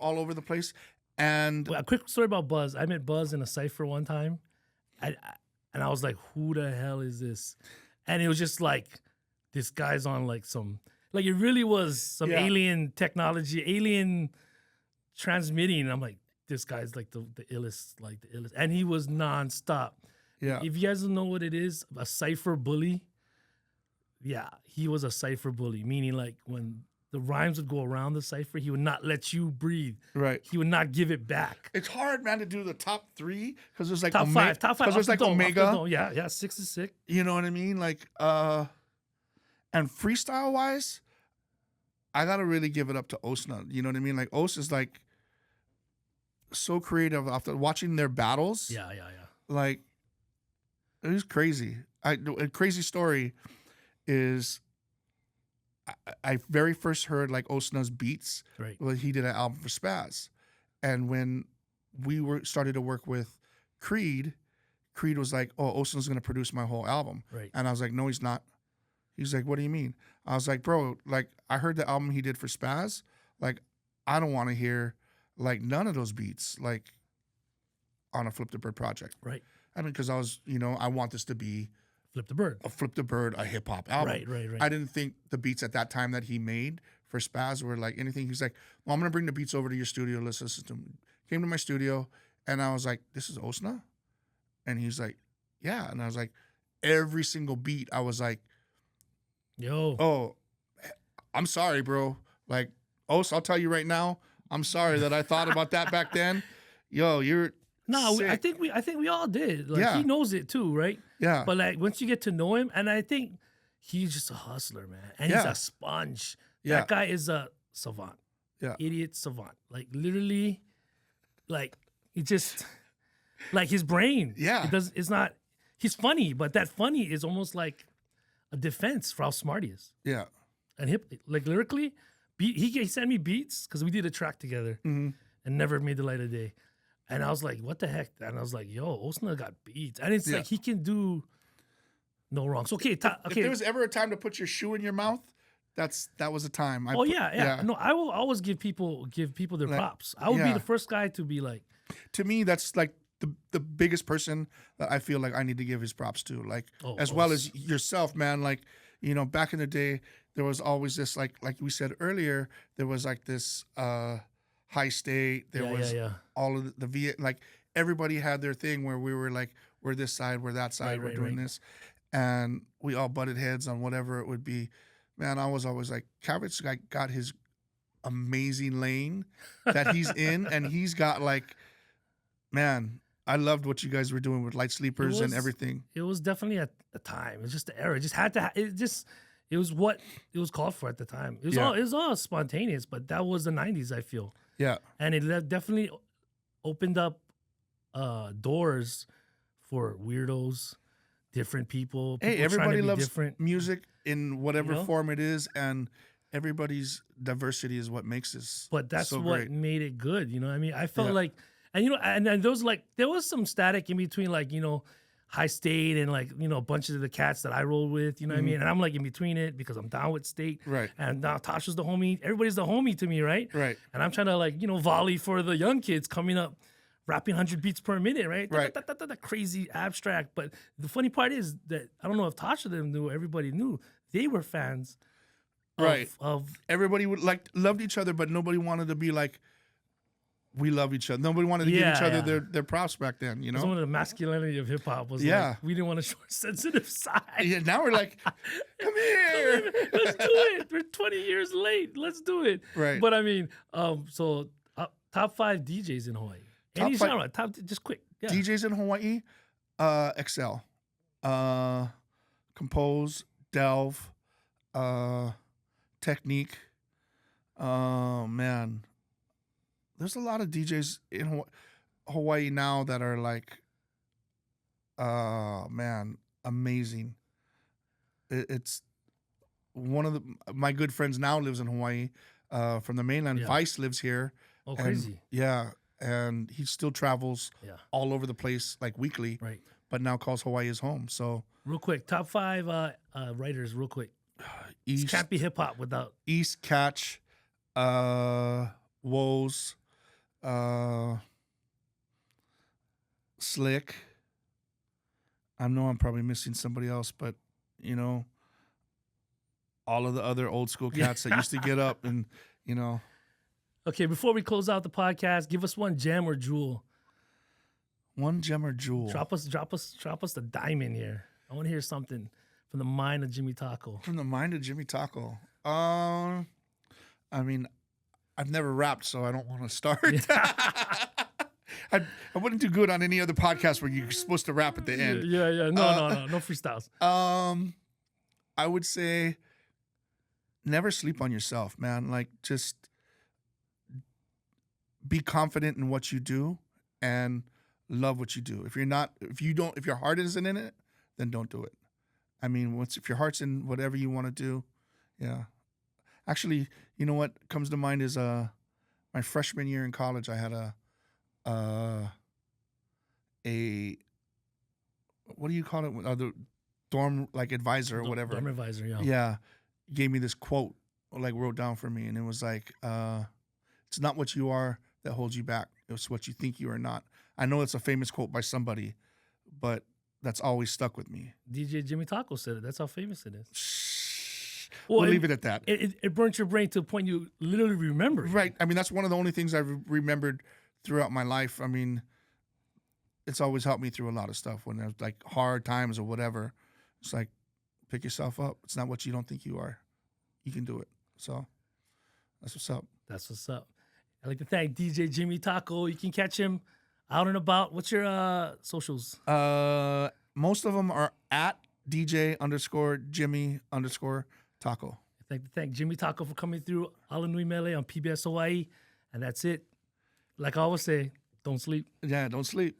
[SPEAKER 2] all over the place. And
[SPEAKER 1] Well, a quick story about Buzz. I met Buzz in a cypher one time. And I was like, who the hell is this? And it was just like, this guy's on like some, like it really was some
[SPEAKER 2] Yeah.
[SPEAKER 1] alien technology, alien transmitting. And I'm like, this guy's like the illest, like the illest. And he was nonstop.
[SPEAKER 2] yeah,
[SPEAKER 1] If you guys don't know what it is, a cypher bully. Yeah, he was a cypher bully, meaning like when the rhymes would go around the cypher, he would not let you breathe.
[SPEAKER 2] right.
[SPEAKER 1] He would not give it back.
[SPEAKER 2] It's hard, man, to do the top 3 because there's like
[SPEAKER 1] Top 5.
[SPEAKER 2] Because there's like Omega.
[SPEAKER 1] Yeah, 6 is sick.
[SPEAKER 2] You know what I mean? Like, and freestyle wise, I gotta really give it up to Osna. You know what I mean? Like Os is like so creative after watching their battles.
[SPEAKER 1] Yeah.
[SPEAKER 2] Like it was crazy. A crazy story is I very first heard like Osna's beats.
[SPEAKER 1] Right.
[SPEAKER 2] Well, he did an album for Spaz, and when we started to work with Creed was like, "Oh, Osna's gonna produce my whole album,"
[SPEAKER 1] Right.
[SPEAKER 2] and I was like, "No, he's not." He's like, "What do you mean?" I was like, "Bro, like I heard the album he did for Spaz. Like, I don't want to hear like none of those beats like on a Flip the Bird project."
[SPEAKER 1] Right.
[SPEAKER 2] I mean, because I was, I want this to be
[SPEAKER 1] Flip the bird.
[SPEAKER 2] a Flip the Bird, a hip hop album.
[SPEAKER 1] Right.
[SPEAKER 2] I didn't think the beats at that time that he made for Spaz were like anything. He's like, "Well, I'm gonna bring the beats over to your studio. Let's listen to them." Came to my studio, and I was like, "This is Osna," and he's like, "Yeah," and I was like, every single beat, I was like,
[SPEAKER 1] Yo.
[SPEAKER 2] "Oh, I'm sorry, bro. Like, Os, I'll tell you right now, I'm sorry that I thought about that back then. Yo, you're
[SPEAKER 1] No,
[SPEAKER 2] sick."
[SPEAKER 1] I think we all did. Like
[SPEAKER 2] Yeah.
[SPEAKER 1] he knows it too, right?
[SPEAKER 2] Yeah,
[SPEAKER 1] But like once you get to know him, and I think he's just a hustler, man. And he's
[SPEAKER 2] Yeah.
[SPEAKER 1] a sponge.
[SPEAKER 2] Yeah.
[SPEAKER 1] That guy is a savant.
[SPEAKER 2] Yeah.
[SPEAKER 1] Idiot savant. Like literally, like he just like his brain.
[SPEAKER 2] Yeah.
[SPEAKER 1] It's not he's funny, but that funny is almost like a defense for how smart he is.
[SPEAKER 2] yeah,
[SPEAKER 1] And like lyrically, he sent me beats because we did a track together
[SPEAKER 2] Mhm.
[SPEAKER 1] and never made the light of day. And I was like, what the heck? And I was like, yo, Osna got beats. And it's
[SPEAKER 2] Yeah.
[SPEAKER 1] like he can do no wrong. So okay,
[SPEAKER 2] If there was ever a time to put your shoe in your mouth, that was a time.
[SPEAKER 1] Oh yeah. No, I will always give people their
[SPEAKER 2] Like,
[SPEAKER 1] props. I would be
[SPEAKER 2] yeah.
[SPEAKER 1] the first guy to be like,
[SPEAKER 2] To me, that's like the biggest person that I feel like I need to give his props to, like
[SPEAKER 1] Oh,
[SPEAKER 2] as well as yourself, man. Like, you know, back in the day, there was always this like we said earlier, there was like this high state. There was all of the Viet, like everybody had their thing where we were like, we're this side, we're that side, we're doing this, and we all butted heads on whatever it would be. Man, I was always like, Kavitz got his amazing lane that he's in, and he's got like, man, I loved what you guys were doing with Light Sleepers and everything.
[SPEAKER 1] It was definitely at the time. It was just the era. It just had to. It was what it was called for at the time. It was all spontaneous, but that was the '90s. I feel.
[SPEAKER 2] Yeah.
[SPEAKER 1] And it definitely opened up doors for weirdos, different people.
[SPEAKER 2] Hey,
[SPEAKER 1] people trying to
[SPEAKER 2] everybody
[SPEAKER 1] be
[SPEAKER 2] loves
[SPEAKER 1] different.
[SPEAKER 2] music in whatever
[SPEAKER 1] You know?
[SPEAKER 2] form it is, and everybody's diversity is what makes this.
[SPEAKER 1] But that's
[SPEAKER 2] so
[SPEAKER 1] what
[SPEAKER 2] great.
[SPEAKER 1] made it good. You know what I mean? I felt
[SPEAKER 2] Yeah.
[SPEAKER 1] like, and you know, and there was some static in between, like, you know, High State and like, you know, a bunch of the cats that I rolled with, you know what I mean? And I'm like in between it because I'm down with State.
[SPEAKER 2] Right.
[SPEAKER 1] And now Tasha's the homie. Everybody's the homie to me, right?
[SPEAKER 2] Right.
[SPEAKER 1] And I'm trying to like, you know, volley for the young kids coming up, rapping 100 beats per minute, right?
[SPEAKER 2] Right.
[SPEAKER 1] That crazy abstract. But the funny part is that I don't know if Tasha them knew, everybody knew. They were fans of
[SPEAKER 2] Everybody loved each other, but nobody wanted to be like, we love each other. Nobody wanted to give each other their props back then, you know?
[SPEAKER 1] some of the masculinity of hip hop was
[SPEAKER 2] Yeah.
[SPEAKER 1] like, we didn't want to show our sensitive side.
[SPEAKER 2] Yeah, now we're like, come here.
[SPEAKER 1] Let's do it. We're 20 years late. Let's do it.
[SPEAKER 2] Right.
[SPEAKER 1] But I mean, so top 5 DJs in Hawaii. Any
[SPEAKER 2] Top
[SPEAKER 1] genre, just quick. Yeah.
[SPEAKER 2] DJs in Hawaii, Excel, Compose, Delve, Technique. Man, there's a lot of DJs in Hawaii now that are like, man, amazing. It's one of my good friends now lives in Hawaii, from the mainland.
[SPEAKER 1] Yeah.
[SPEAKER 2] Vice lives here.
[SPEAKER 1] Oh,
[SPEAKER 2] and-
[SPEAKER 1] crazy.
[SPEAKER 2] Yeah, and he still travels
[SPEAKER 1] Yeah.
[SPEAKER 2] all over the place like weekly,
[SPEAKER 1] Right.
[SPEAKER 2] but now calls Hawaii his home. So
[SPEAKER 1] Real quick, top 5 writers, real quick.
[SPEAKER 2] East
[SPEAKER 1] It can't be hip hop without.
[SPEAKER 2] East Catch, Woes, Slick. I know I'm probably missing somebody else, but you know, all of the other old school cats that used to get up and, you know.
[SPEAKER 1] Okay, before we close out the podcast, give us one gem or jewel.
[SPEAKER 2] One gem or jewel.
[SPEAKER 1] Drop us the diamond here. I want to hear something from the mind of Jimmy Taco.
[SPEAKER 2] From the mind of Jimmy Taco. I mean, I've never rapped, so I don't want to start. I wouldn't do good on any other podcast where you're supposed to rap at the end.
[SPEAKER 1] Yeah. No freestyles.
[SPEAKER 2] I would say never sleep on yourself, man. Like, just be confident in what you do and love what you do. If your heart isn't in it, then don't do it. I mean, if your heart's in whatever you want to do, yeah. Actually, you know what comes to mind is my freshman year in college, I had a what do you call it? The dorm advisor or whatever.
[SPEAKER 1] Dorm advisor, yeah.
[SPEAKER 2] Yeah, gave me this quote, wrote down for me, and it was like, "It's not what you are that holds you back; it's what you think you are not." I know it's a famous quote by somebody, but that's always stuck with me.
[SPEAKER 1] DJ Jimmy Taco said it. That's how famous it is.
[SPEAKER 2] Shh.
[SPEAKER 1] Well,
[SPEAKER 2] We'll leave it at that.
[SPEAKER 1] It burnt your brain to a point you literally remember.
[SPEAKER 2] Right. I mean, that's one of the only things I've remembered throughout my life. I mean, it's always helped me through a lot of stuff when there's like hard times or whatever. It's like, pick yourself up. It's not what you don't think you are. You can do it. So that's what's up.
[SPEAKER 1] That's what's up. I'd like to thank DJ Jimmy Taco. You can catch him out and about. What's your socials?
[SPEAKER 2] Most of them are at DJ_Jimmy_Taco.
[SPEAKER 1] I'd like to thank Jimmy Taco for coming through ALANUI MELE on PBS Hawaii. And that's it. Like I always say, don't sleep.
[SPEAKER 2] Yeah, don't sleep.